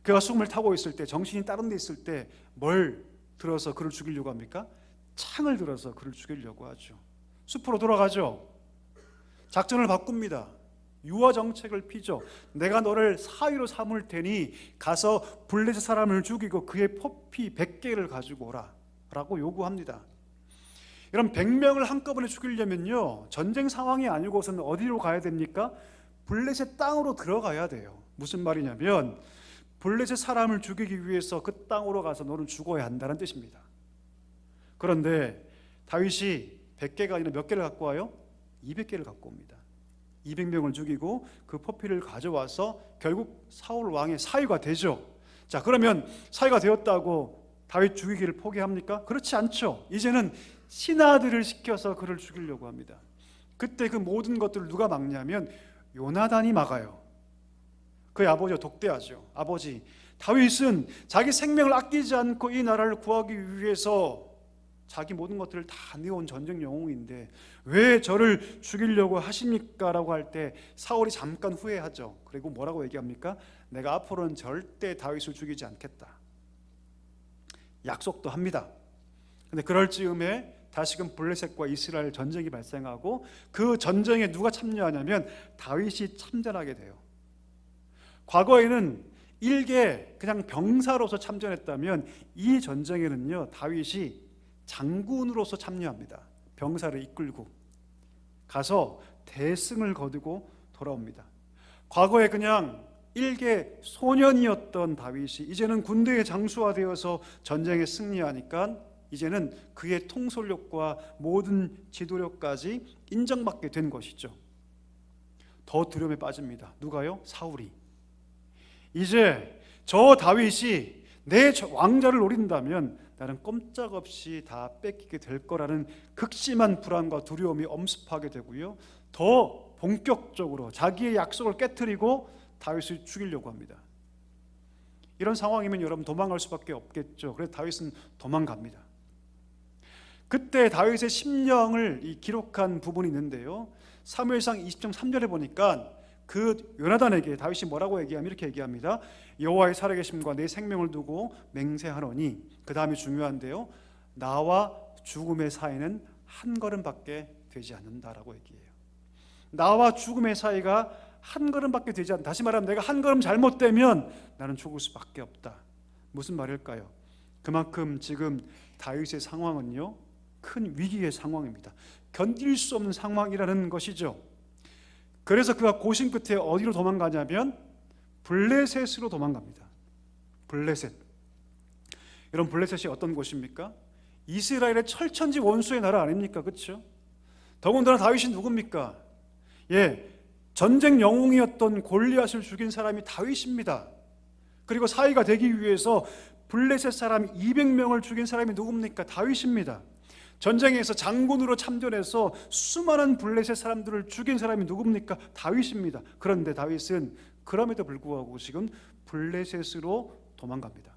그가 수금을 타고 있을 때, 정신이 다른 데 있을 때 뭘 들어서 그를 죽이려고 합니까? 창을 들어서 그를 죽이려고 하죠. 숲으로 돌아가죠. 작전을 바꿉니다. 유화 정책을 피죠. 내가 너를 사위로 삼을 테니 가서 블레셋 사람을 죽이고 그의 포피 100개를 가지고 오라 라고 요구합니다. 여러분, 100명을 한꺼번에 죽이려면요, 전쟁 상황이 아니고서는 어디로 가야 됩니까? 블레셋 땅으로 들어가야 돼요. 무슨 말이냐면 블레셋 사람을 죽이기 위해서 그 땅으로 가서 너는 죽어야 한다는 뜻입니다. 그런데 다윗이 100개가 아니라 몇 개를 갖고 와요? 200개를 갖고 옵니다. 200명을 죽이고 그 포피를 가져와서 결국 사울 왕의 사위가 되죠. 자, 그러면 사위가 되었다고 다윗 죽이기를 포기합니까? 그렇지 않죠. 이제는 신하들을 시켜서 그를 죽이려고 합니다. 그때 그 모든 것들을 누가 막냐면 요나단이 막아요. 그의 아버지가 독대하죠. 아버지, 다윗은 자기 생명을 아끼지 않고 이 나라를 구하기 위해서 자기 모든 것들을 다 내온 전쟁 영웅인데 왜 저를 죽이려고 하십니까? 라고 할 때 사울이 잠깐 후회하죠. 그리고 뭐라고 얘기합니까? 내가 앞으로는 절대 다윗을 죽이지 않겠다. 약속도 합니다. 근데 그럴 즈음에 다시금 블레셋과 이스라엘 전쟁이 발생하고 그 전쟁에 누가 참여하냐면 다윗이 참전하게 돼요. 과거에는 일개 그냥 병사로서 참전했다면 이 전쟁에는요, 다윗이 장군으로서 참여합니다. 병사를 이끌고 가서 대승을 거두고 돌아옵니다. 과거에 그냥 일개 소년이었던 다윗이 이제는 군대의 장수가 되어서 전쟁에 승리하니까 이제는 그의 통솔력과 모든 지도력까지 인정받게 된 것이죠. 더 두려움에 빠집니다. 누가요? 사울이. 이제 저 다윗이 내 왕자를 노린다면 나는 꼼짝없이 다 뺏기게 될 거라는 극심한 불안과 두려움이 엄습하게 되고요, 더 본격적으로 자기의 약속을 깨트리고 다윗을 죽이려고 합니다. 이런 상황이면 여러분 도망갈 수밖에 없겠죠. 그래서 다윗은 도망갑니다. 그때 다윗의 심령을 기록한 부분이 있는데요. 사무엘상 20장 3절에 보니까 그 요나단에게 다윗이 뭐라고 얘기하면 이렇게 얘기합니다. 여호와의 살아계심과 내 생명을 두고 맹세하노니, 그 다음이 중요한데요, 나와 죽음의 사이는 한 걸음밖에 되지 않는다라고 얘기해요. 나와 죽음의 사이가 한 걸음밖에 되지 않는다. 다시 말하면 내가 한 걸음 잘못되면 나는 죽을 수밖에 없다. 무슨 말일까요? 그만큼 지금 다윗의 상황은요, 큰 위기의 상황입니다. 견딜 수 없는 상황이라는 것이죠. 그래서 그가 고심 끝에 어디로 도망가냐면 블레셋으로 도망갑니다. 블레셋. 여러분, 블레셋이 어떤 곳입니까? 이스라엘의 철천지 원수의 나라 아닙니까? 그렇죠? 더군다나 다윗이 누굽니까? 전쟁 영웅이었던 골리앗을 죽인 사람이 다윗입니다. 그리고 사위가 되기 위해서 블레셋 사람 200명을 죽인 사람이 누굽니까? 다윗입니다. 전쟁에서 장군으로 참전해서 수많은 블레셋 사람들을 죽인 사람이 누굽니까? 다윗입니다. 그런데 다윗은 그럼에도 불구하고 지금 블레셋으로 도망갑니다.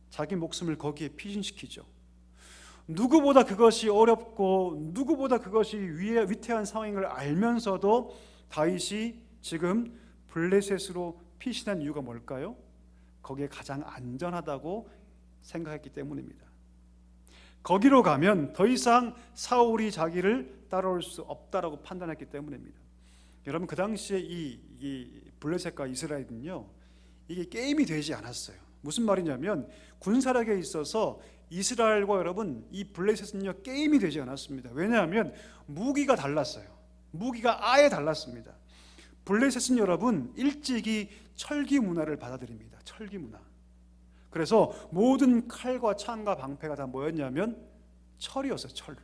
자기 목숨을 거기에 피신시키죠. 누구보다 그것이 어렵고 누구보다 그것이 위태한 상황을 알면서도 다윗이 지금 블레셋으로 피신한 이유가 뭘까요? 거기에 가장 안전하다고 생각했기 때문입니다. 거기로 가면 더 이상 사울이 자기를 따라올 수 없다라고 판단했기 때문입니다. 여러분, 그 당시에 이 블레셋과 이스라엘은요, 이게 게임이 되지 않았어요. 무슨 말이냐면 군사력에 있어서 이스라엘과 여러분 이 블레셋은요 게임이 되지 않았습니다. 왜냐하면 무기가 달랐어요. 무기가 아예 달랐습니다. 블레셋은 여러분 일찍이 철기 문화를 받아들입니다. 철기 문화. 그래서 모든 칼과 창과 방패가 다 뭐였냐면 철이었어요. 철.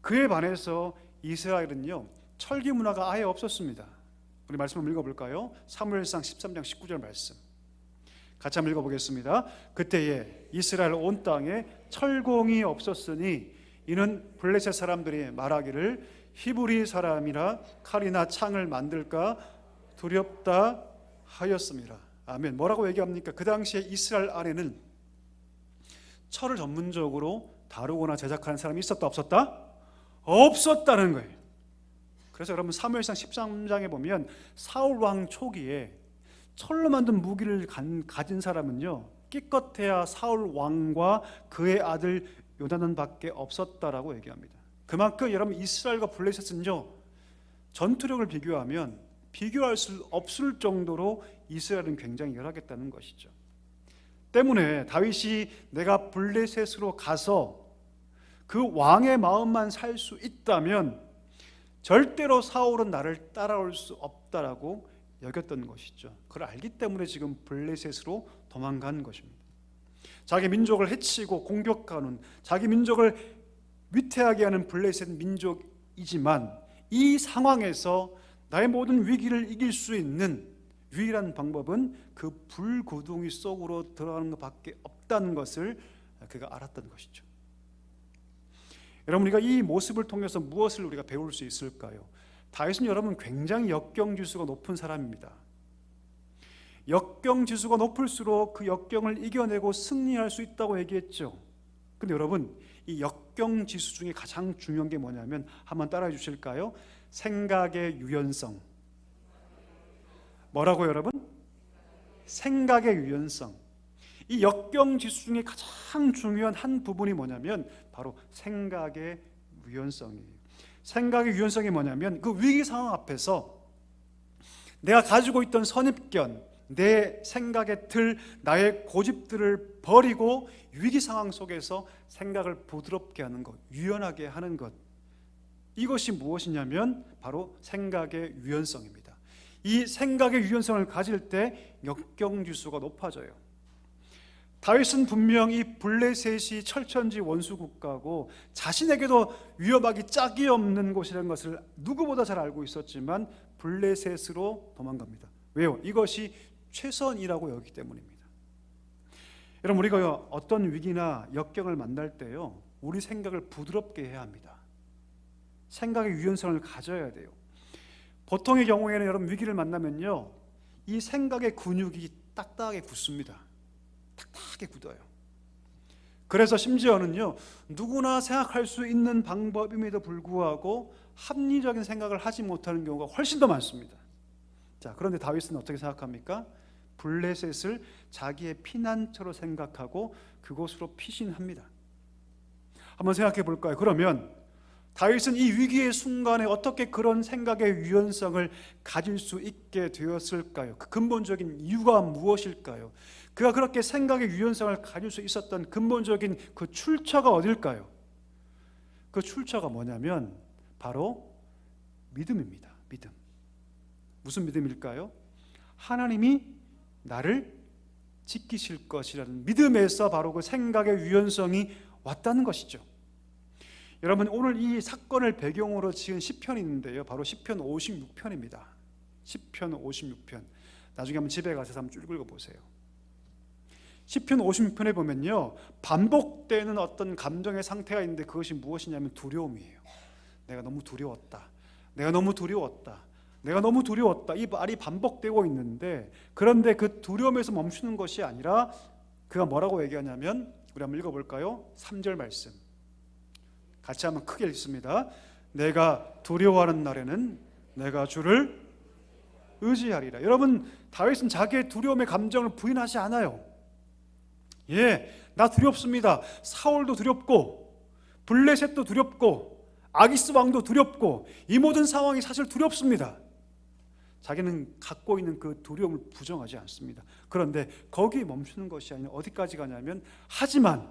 그에 반해서 이스라엘은요 철기 문화가 아예 없었습니다. 우리 말씀 한번 읽어볼까요? 사무엘상 13장 19절 말씀 같이 한번 읽어보겠습니다. 그때에 이스라엘 온 땅에 철공이 없었으니 이는 블레셋 사람들이 말하기를 히브리 사람이라 칼이나 창을 만들까 두렵다 하였습니다. 아멘. 뭐라고 얘기합니까? 그 당시에 이스라엘 안에는 철을 전문적으로 다루거나 제작하는 사람이 있었다 없었다? 없었다는 거예요. 그래서 여러분 사무엘상 13장에 보면 사울 왕 초기에 철로 만든 무기를 가진 사람은요 기껏해야 사울 왕과 그의 아들 요나단밖에 없었다라고 얘기합니다. 그만큼 여러분 이스라엘과 블레셋은요 전투력을 비교하면 비교할 수 없을 정도로 이스라엘은 굉장히 열악했다는 것이죠. 때문에 다윗이 내가 블레셋으로 가서 그 왕의 마음만 살 수 있다면 절대로 사울은 나를 따라올 수 없다라고 여겼던 것이죠. 그걸 알기 때문에 지금 블레셋으로 도망간 것입니다. 자기 민족을 해치고 공격하는, 자기 민족을 위태하게 하는 블레셋 민족이지만 이 상황에서 나의 모든 위기를 이길 수 있는 유일한 방법은 그 불구덩이 속으로 들어가는 것밖에 없다는 것을 그가 알았던 것이죠. 여러분, 우리가 이 모습을 통해서 무엇을 우리가 배울 수 있을까요? 다윗은 여러분 굉장히 역경지수가 높은 사람입니다. 역경지수가 높을수록 그 역경을 이겨내고 승리할 수 있다고 얘기했죠. 근데 여러분 이 역경지수 중에 가장 중요한 게 뭐냐면 한번 따라해 주실까요? 생각의 유연성. 뭐라고 여러분? 생각의 유연성. 이 역경지수 중에 가장 중요한 한 부분이 뭐냐면 바로 생각의 유연성이에요. 생각의 유연성이 뭐냐면 그 위기 상황 앞에서 내가 가지고 있던 선입견, 내 생각의 틀, 나의 고집들을 버리고 위기 상황 속에서 생각을 부드럽게 하는 것, 유연하게 하는 것, 이것이 무엇이냐면 바로 생각의 유연성입니다. 이 생각의 유연성을 가질 때 역경지수가 높아져요. 다윗은 분명 이 블레셋이 철천지 원수 국가고 자신에게도 위협하기 짝이 없는 곳이라는 것을 누구보다 잘 알고 있었지만 블레셋으로 도망갑니다. 왜요? 이것이 최선이라고 여기기 때문입니다. 여러분, 우리가 어떤 위기나 역경을 만날 때요 우리 생각을 부드럽게 해야 합니다. 생각의 유연성을 가져야 돼요. 보통의 경우에는 여러분 위기를 만나면요 이 생각의 근육이 딱딱하게 굳습니다. 딱딱하게 굳어요. 그래서 심지어는요, 누구나 생각할 수 있는 방법임에도 불구하고 합리적인 생각을 하지 못하는 경우가 훨씬 더 많습니다. 자, 그런데 다윗은 어떻게 생각합니까? 블레셋을 자기의 피난처로 생각하고 그곳으로 피신합니다. 한번 생각해 볼까요? 그러면 다윗은 이 위기의 순간에 어떻게 그런 생각의 유연성을 가질 수 있게 되었을까요? 그 근본적인 이유가 무엇일까요? 그가 그렇게 생각의 유연성을 가질 수 있었던 근본적인 그 출처가 어딜까요? 그 출처가 뭐냐면 바로 믿음입니다. 믿음. 무슨 믿음일까요? 하나님이 나를 지키실 것이라는 믿음에서 바로 그 생각의 유연성이 왔다는 것이죠. 여러분, 오늘 이 사건을 배경으로 지은 시편이 있는데요, 바로 시편 56편입니다. 시편 56편. 나중에 한번 집에 가서 한번 쭉 읽어보세요. 시편 56편에 보면요, 반복되는 어떤 감정의 상태가 있는데 그것이 무엇이냐면 두려움이에요. 내가 너무 두려웠다. 내가 너무 두려웠다. 내가 너무 두려웠다. 이 말이 반복되고 있는데, 그런데 그 두려움에서 멈추는 것이 아니라 그가 뭐라고 얘기하냐면, 우리 한번 읽어볼까요? 3절 말씀 같이 한번 크게 읽습니다. 내가 두려워하는 날에는 내가 주를 의지하리라. 여러분, 다윗은 자기의 두려움의 감정을 부인하지 않아요. 예, 나 두렵습니다. 사울도 두렵고 블레셋도 두렵고 아기스 왕도 두렵고 이 모든 상황이 사실 두렵습니다. 자기는 갖고 있는 그 두려움을 부정하지 않습니다. 그런데 거기에 멈추는 것이 아니라 어디까지 가냐면, 하지만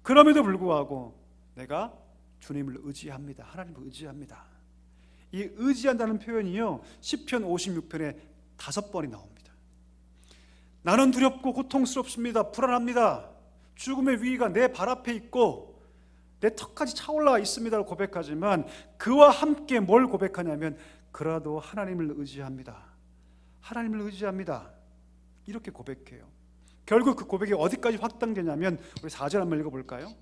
그럼에도 불구하고 내가 주님을 의지합니다. 하나님을 의지합니다. 이 의지한다는 표현이요, 시편 56편에 5번이 나옵니다. 나는 두렵고 고통스럽습니다. 불안합니다. 죽음의 위기가 내 발 앞에 있고 내 턱까지 차올라 있습니다라고 고백하지만, 그와 함께 뭘 고백하냐면, 그라도 하나님을 의지합니다. 하나님을 의지합니다. 이렇게 고백해요. 결국 그 고백이 어디까지 확장되냐면, 우리 4절 한번 읽어볼까요?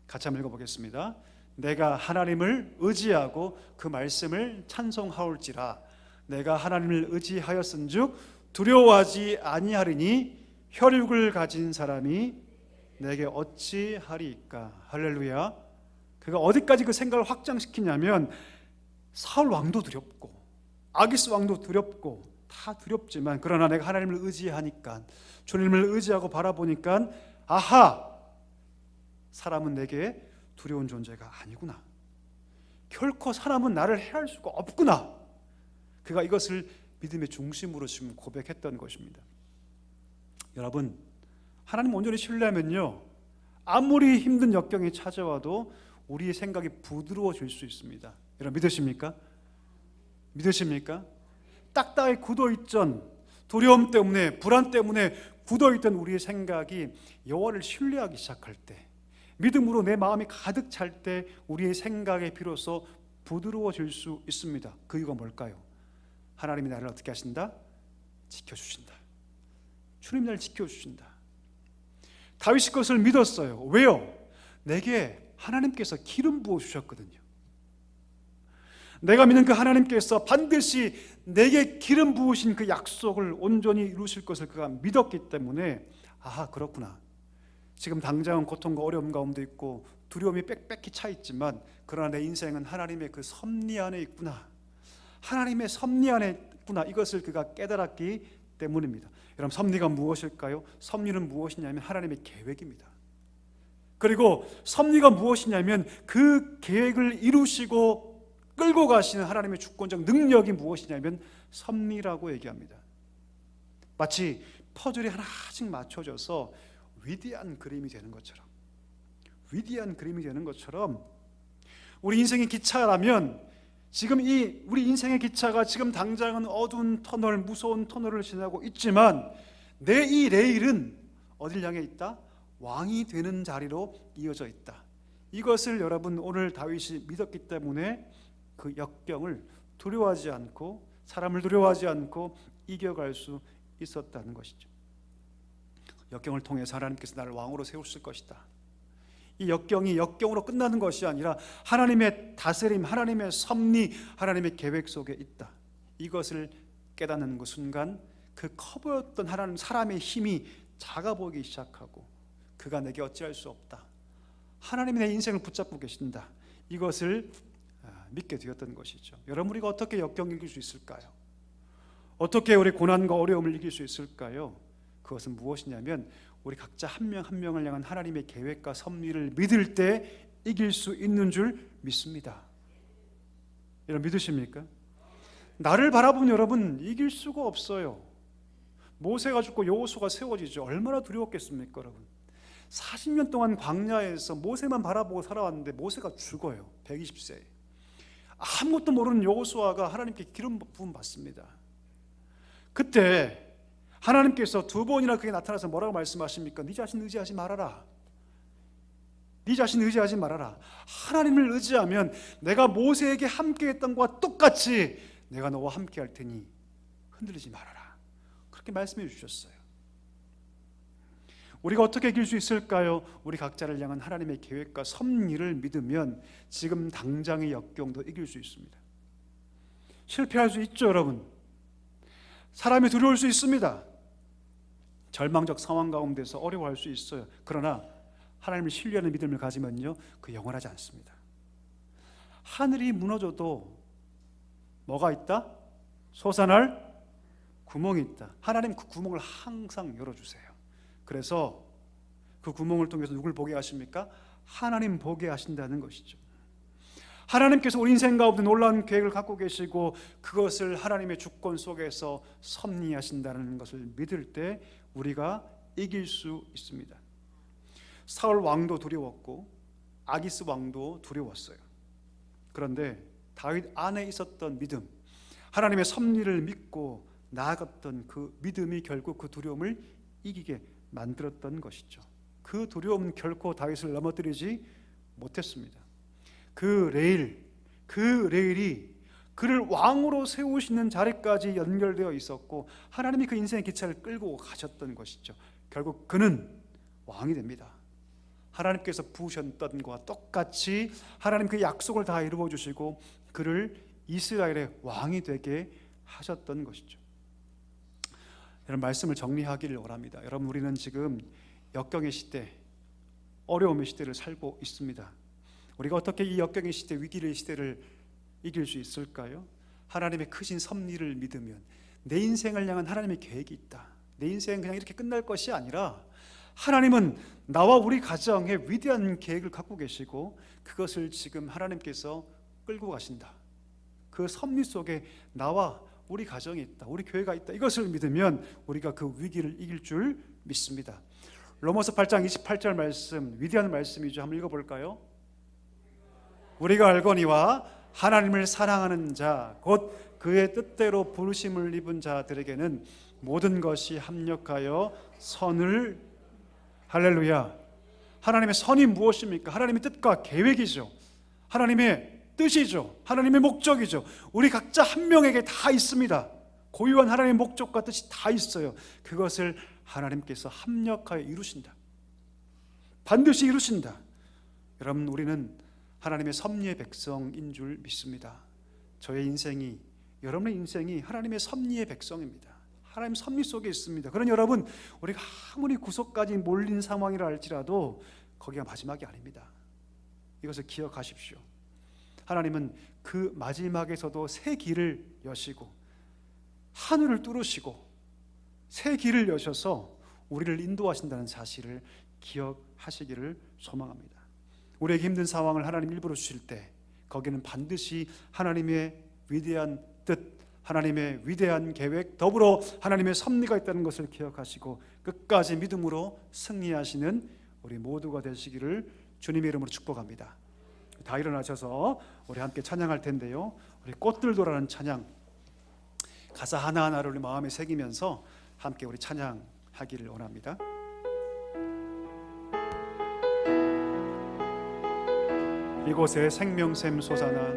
같이 한번 읽어보겠습니다. 내가 하나님을 의지하고 그 말씀을 찬송하올지라. 내가 하나님을 의지하였은즉 두려워하지 아니하리니 혈육을 가진 사람이 내게 어찌하리이까. 할렐루야. 그가 어디까지 그 생각을 확장시키냐면, 사울 왕도 두렵고 아기스 왕도 두렵고 다 두렵지만, 그러나 내가 하나님을 의지하니까, 주님을 의지하고 바라보니까, 아하, 사람은 내게 두려운 존재가 아니구나. 결코 사람은 나를 해할 수가 없구나. 그가 이것을 믿음의 중심으로 지금 고백했던 것입니다. 여러분, 하나님 온전히 신뢰하면요, 아무리 힘든 역경이 찾아와도 우리의 생각이 부드러워질 수 있습니다. 여러분, 믿으십니까? 믿으십니까? 딱딱하게 굳어있던 두려움 때문에, 불안 때문에 굳어있던 우리의 생각이 여호와를 신뢰하기 시작할 때, 믿음으로 내 마음이 가득 찰 때 우리의 생각에 비로소 부드러워질 수 있습니다. 그 이유가 뭘까요? 하나님이 나를 어떻게 하신다? 지켜주신다. 주님이 나를 지켜주신다. 다윗이 그것을 믿었어요. 왜요? 내게 하나님께서 기름 부어주셨거든요. 내가 믿는 그 하나님께서 반드시 내게 기름 부으신 그 약속을 온전히 이루실 것을 그가 믿었기 때문에, 아하, 그렇구나. 지금 당장은 고통과 어려움 가운데 있고 두려움이 빽빽히 차 있지만, 그러나 내 인생은 하나님의 그 섭리 안에 있구나. 하나님의 섭리 안에 있구나. 이것을 그가 깨달았기 때문입니다. 여러분, 섭리가 무엇일까요? 섭리는 무엇이냐면 하나님의 계획입니다. 그리고 섭리가 무엇이냐면 그 계획을 이루시고 끌고 가시는 하나님의 주권적 능력이 무엇이냐면 섭리라고 얘기합니다. 마치 퍼즐이 하나씩 맞춰져서 위대한 그림이 되는 것처럼, 위대한 그림이 되는 것처럼, 우리 인생의 기차라면 지금 우리 인생의 기차가 지금 당장은 어두운 터널, 무서운 터널을 지나고 있지만, 내 이 레일은 어딜 향해 있다? 왕이 되는 자리로 이어져 있다. 이것을 여러분, 오늘 다윗이 믿었기 때문에 그 역경을 두려워하지 않고, 사람을 두려워하지 않고 이겨갈 수 있었다는 것이죠. 역경을 통해서 하나님께서 나를 왕으로 세우실 것이다. 이 역경이 역경으로 끝나는 것이 아니라 하나님의 다스림, 하나님의 섭리, 하나님의 계획 속에 있다. 이것을 깨닫는 그 순간 그 커 보였던 하나님, 사람의 힘이 작아 보이기 시작하고, 그가 내게 어찌할 수 없다. 하나님이 내 인생을 붙잡고 계신다. 이것을 믿게 되었던 것이죠. 여러분, 우리가 어떻게 역경 이길 수 있을까요? 어떻게 우리 고난과 어려움을 이길 수 있을까요? 그것은 무엇이냐면 우리 각자 한 명 한 명을 향한 하나님의 계획과 섭리를 믿을 때 이길 수 있는 줄 믿습니다. 여러분, 믿으십니까? 나를 바라본 여러분, 이길 수가 없어요. 모세가 죽고 여호수아가 세워지죠. 얼마나 두려웠겠습니까, 여러분? 40년 동안 광야에서 모세만 바라보고 살아왔는데 모세가 죽어요. 120세에. 아무것도 모르는 여호수아가 하나님께 기름 부음 받습니다. 그때 하나님께서 두 번이나 그게 나타나서 뭐라고 말씀하십니까? 네 자신 의지하지 말아라. 네 자신 의지하지 말아라. 하나님을 의지하면 내가 모세에게 함께했던 것과 똑같이 내가 너와 함께할 테니 흔들리지 말아라. 그렇게 말씀해 주셨어요. 우리가 어떻게 이길 수 있을까요? 우리 각자를 향한 하나님의 계획과 섭리를 믿으면 지금 당장의 역경도 이길 수 있습니다. 실패할 수 있죠, 여러분. 사람이 두려울 수 있습니다. 절망적 상황 가운데서 어려워할 수 있어요. 그러나 하나님을 신뢰하는 믿음을 가지면요, 그 영원하지 않습니다. 하늘이 무너져도 뭐가 있다? 솟아날 구멍이 있다. 하나님 그 구멍을 항상 열어주세요. 그래서 그 구멍을 통해서 누굴 보게 하십니까? 하나님 보게 하신다는 것이죠. 하나님께서 우리 인생 가운데 놀라운 계획을 갖고 계시고 그것을 하나님의 주권 속에서 섭리하신다는 것을 믿을 때 우리가 이길 수 있습니다. 사울 왕도 두려웠고 아기스 왕도 두려웠어요. 그런데 다윗 안에 있었던 믿음, 하나님의 섭리를 믿고 나아갔던 그 믿음이 결국 그 두려움을 이기게 만들었던 것이죠. 그 두려움은 결코 다윗을 넘어뜨리지 못했습니다. 그 레일이 그를 왕으로 세우시는 자리까지 연결되어 있었고 하나님이 그 인생의 기차를 끌고 가셨던 것이죠. 결국 그는 왕이 됩니다. 하나님께서 부으셨던 것과 똑같이 하나님 그 약속을 다 이루어 주시고 그를 이스라엘의 왕이 되게 하셨던 것이죠. 여러분, 말씀을 정리하기를 원합니다. 여러분, 우리는 지금 역경의 시대, 어려움의 시대를 살고 있습니다. 우리가 어떻게 이 역경의 시대, 위기의 시대를 이길 수 있을까요? 하나님의 크신 섭리를 믿으면 내 인생을 향한 하나님의 계획이 있다. 내 인생은 그냥 이렇게 끝날 것이 아니라 하나님은 나와 우리 가정에 위대한 계획을 갖고 계시고 그것을 지금 하나님께서 끌고 가신다. 그 섭리 속에 나와 우리 가정이 있다, 우리 교회가 있다. 이것을 믿으면 우리가 그 위기를 이길 줄 믿습니다. 로마서 8장 28절 말씀, 위대한 말씀이죠. 한번 읽어볼까요? 우리가 알거니와 하나님을 사랑하는 자, 곧 그의 뜻대로 부르심을 입은 자들에게는 모든 것이 합력하여 선을, 할렐루야. 하나님의 선이 무엇입니까? 하나님의 뜻과 계획이죠. 하나님의 뜻이죠. 하나님의 목적이죠. 우리 각자 한 명에게 다 있습니다. 고유한 하나님의 목적과 뜻이 다 있어요. 그것을 하나님께서 합력하여 이루신다. 반드시 이루신다. 여러분, 우리는 하나님의 섭리의 백성인 줄 믿습니다. 저의 인생이, 여러분의 인생이 하나님의 섭리의 백성입니다. 하나님 섭리 속에 있습니다. 그러니 여러분, 우리가 아무리 구속까지 몰린 상황이라 할지라도 거기가 마지막이 아닙니다. 이것을 기억하십시오. 하나님은 그 마지막에서도 새 길을 여시고 하늘을 뚫으시고 새 길을 여셔서 우리를 인도하신다는 사실을 기억하시기를 소망합니다. 우리에게 힘든 상황을 하나님 일부러 주실 때 거기는 반드시 하나님의 위대한 뜻, 하나님의 위대한 계획, 더불어 하나님의 섭리가 있다는 것을 기억하시고 끝까지 믿음으로 승리하시는 우리 모두가 되시기를 주님의 이름으로 축복합니다. 다 일어나셔서 우리 함께 찬양할 텐데요, 우리 꽃들도라는 찬양 가사 하나하나를 우리 마음에 새기면서 함께 우리 찬양하기를 원합니다. 이곳에 생명샘 솟아나,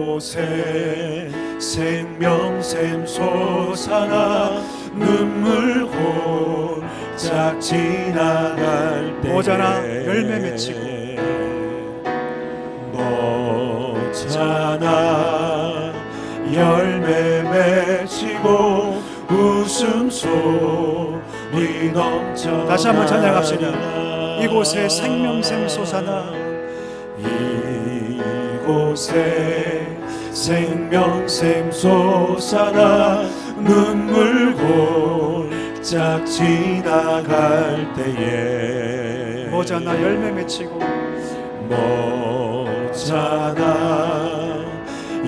이곳에 생명샘 솟아나 눈물 홀짝 지나갈 때 모자나 열매 맺히고 모자나 열매 맺히고 웃음소리 넘쳐 다시 한번 찬양합시다. 이곳에 생명샘 솟아나 이곳에 생명샘 솟아나 눈물 골짝 지나갈 때에 모자나 열매 맺히고 모자나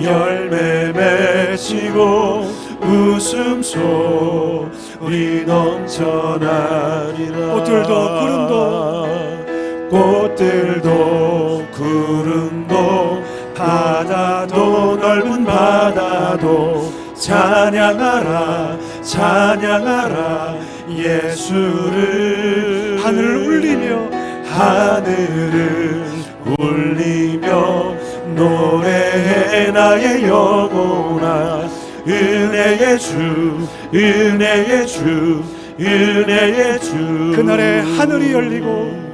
열매 맺히고 웃음소리 넘쳐나리라 꽃들도 구름도 바다도 넓은 바다도 찬양하라 찬양하라 예수를 하늘을 울리며 노래해 나의 영혼아 은혜의 주 은혜의 주 은혜의 주 그날에 하늘이 열리고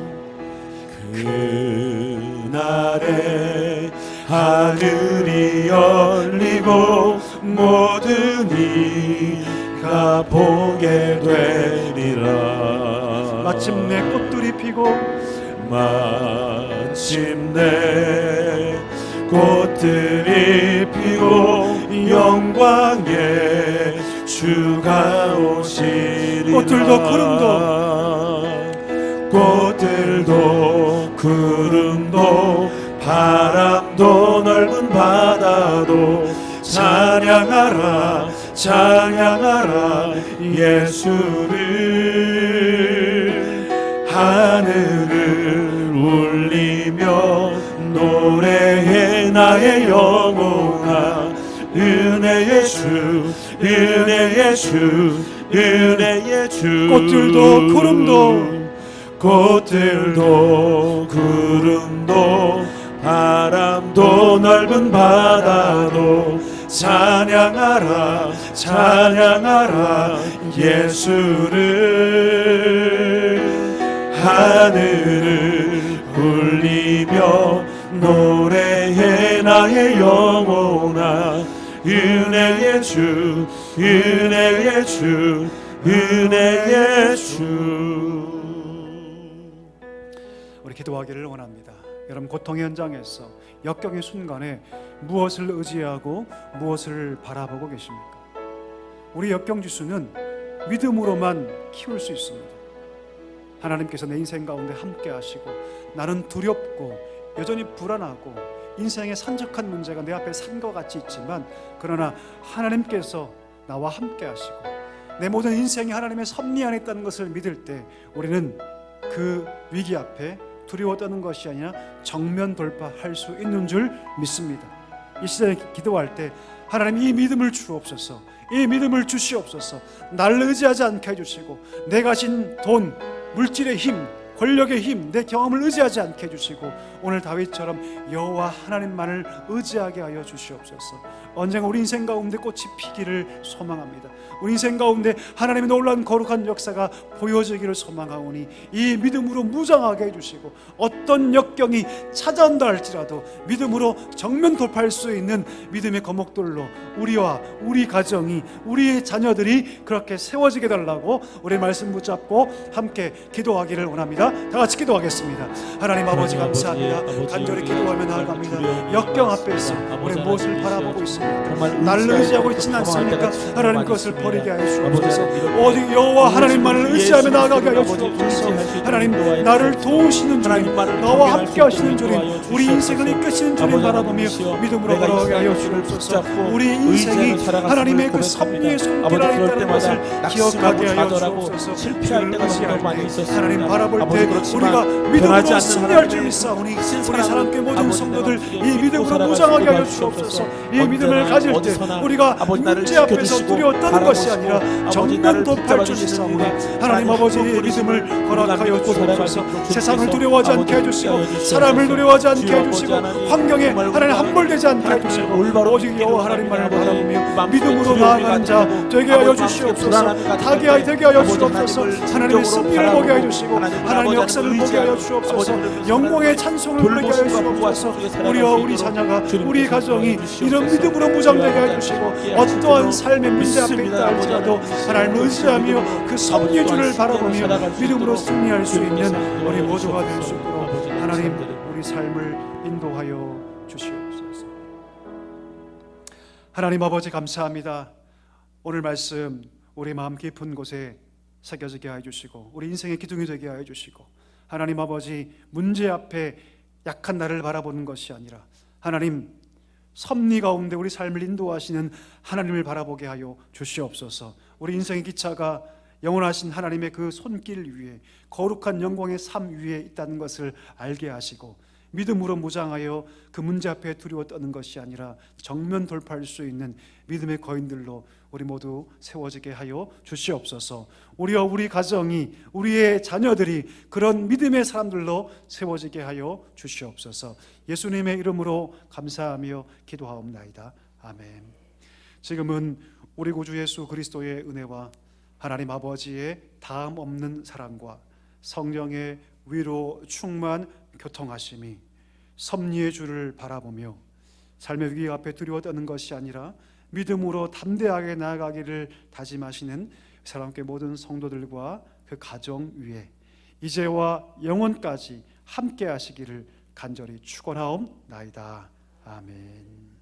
그날에 하늘이 열리고 모든 이가 보게 되리라 마침내 꽃들이 피고 마침내 꽃들이 피고 영광의 주가 오시리라 꽃들도 구름도 바람도 넓은 바다도 찬양하라 찬양하라 예수를 하늘을 울리며 노래해 나의 영혼아 은혜의 주 은혜의 주 은혜의 주 꽃들도 구름도 바람도 넓은 바다도 찬양하라 찬양하라 예수를 하늘을 울리며 노래해 나의 영혼아 은혜의 주 은혜의 주 은혜의 주 우리 기도하기를 원합니다. 여러분 고통의 현장에서 역경의 순간에 무엇을 의지하고 무엇을 바라보고 계십니까? 우리 역경지수는 믿음으로만 키울 수 있습니다. 하나님께서 내 인생 가운데 함께 하시고 나는 두렵고 여전히 불안하고 인생의 산적한 문제가 내 앞에 산과 같이 있지만 그러나 하나님께서 나와 함께 하시고 내 모든 인생이 하나님의 섭리 안에 있다는 것을 믿을 때 우리는 그 위기 앞에 두려워 떠는 것이 아니라 정면 돌파할 수 있는 줄 믿습니다. 이 시대에 기도할 때 하나님 이 믿음을 주옵소서 이 믿음을 주시옵소서 나를 의지하지 않게 해주시고 내가 가진 돈, 물질의 힘, 권력의 힘, 내 경험을 의지하지 않게 해주시고 오늘 다윗처럼 여호와 하나님만을 의지하게 하여 주시옵소서. 언젠가 우리 인생 가운데 꽃이 피기를 소망합니다. 우리 인생 가운데 하나님의 놀라운 거룩한 역사가 보여지기를 소망하오니 이 믿음으로 무장하게 해주시고 어떤 역경이 찾아온다 할지라도 믿음으로 정면 돌파할 수 있는 믿음의 거목돌로 우리와 우리 가정이 우리의 자녀들이 그렇게 세워지게 달라고 우리 말씀 붙잡고 함께 기도하기를 원합니다. 다 같이 기도하겠습니다. 하나님 아버지 감사합니다. 간절히 기도하며 나아갑니다. 역경 앞에서 우리 무엇을 바라보고 있습니까? 나를 의지하고 있지는 않습니까? 하나님 그것을 버리게 하여 주옵소서. 오직 여호와 하나님만을 의지하며 나아가게 하여 주옵소서. 하나님 나를 도우시는 주님, 나와 함께 하시는 주님, 우리 인생을 이끄시는 주님 바라보며 믿음으로 걸어가게 하여 주옵소서. 우리 인생이 하나님의 그 섭리의 손길 안에 있다는 것을 기억하게 하여 주옵소서. 주를 의지할 때 하나님 바라볼 때 우리가 믿음으로 승리할 줄 믿사오니 우리 사랑교회 모든 성도들 이 믿음으로 무장하게 하여 주옵소서. 이 믿음을 가질 때 우리가 문제 앞에서 두려워 떠는 것이 아니라 정면 돌파할 줄 믿사오니 하나님 아버지의 믿음을 허락하여 주옵소서. 세상을 두려워하지 않게 해주시고 사람을 두려워하지 않게 해주시고 환경에 하나님 함몰되지 않게 해주시고 오직 여호와 하나님만을 바라보며 믿음으로 나아가는 자 되게 하여 주시옵소서. 타게 되게 하여 주옵소서. 하나님의 승리를 보게 하여 주시고 하나님 하나님의 역사를 보게 하여 주옵소서. 영광의 찬송을 부르게 하여 주옵소서. 우리와 우리 자녀가, 우리 가정이 이런 믿음으로 무장되게 해주시고, 어떠한 삶의 문제 앞에 있다 할지라도 하나님을 의지하며 그 섭리의 주를 바라보며 믿음으로 승리할 수 있는 우리 모두가 될 수 있도록 하나님 우리 삶을 인도하여 주시옵소서. 하나님 아버지 감사합니다. 오늘 말씀 우리 마음 깊은 곳에 새겨지게 하여 주시고 우리 인생의 기둥이 되게 하여 주시고, 하나님 아버지 문제 앞에 약한 나를 바라보는 것이 아니라 하나님 섭리 가운데 우리 삶을 인도하시는 하나님을 바라보게 하여 주시옵소서. 우리 인생의 기차가 영원하신 하나님의 그 손길 위에 거룩한 영광의 삶 위에 있다는 것을 알게 하시고, 믿음으로 무장하여 그 문제 앞에 두려워 떠는 것이 아니라 정면 돌파할 수 있는 믿음의 거인들로 우리 모두 세워지게 하여 주시옵소서. 우리와 우리 가정이, 우리의 자녀들이 그런 믿음의 사람들로 세워지게 하여 주시옵소서. 예수님의 이름으로 감사하며 기도하옵나이다. 아멘. 지금은 우리 구주 예수 그리스도의 은혜와 하나님 아버지의 다음 없는 사랑과 성령의 위로 충만 교통하심이 섭리의 주를 바라보며 삶의 위기 앞에 두려워 떠는 것이 아니라 믿음으로 담대하게 나아가기를 다짐하시는 사람께 모든 성도들과 그 가정 위에 이제와 영원까지 함께 하시기를 간절히 축원하옵나이다. 아멘.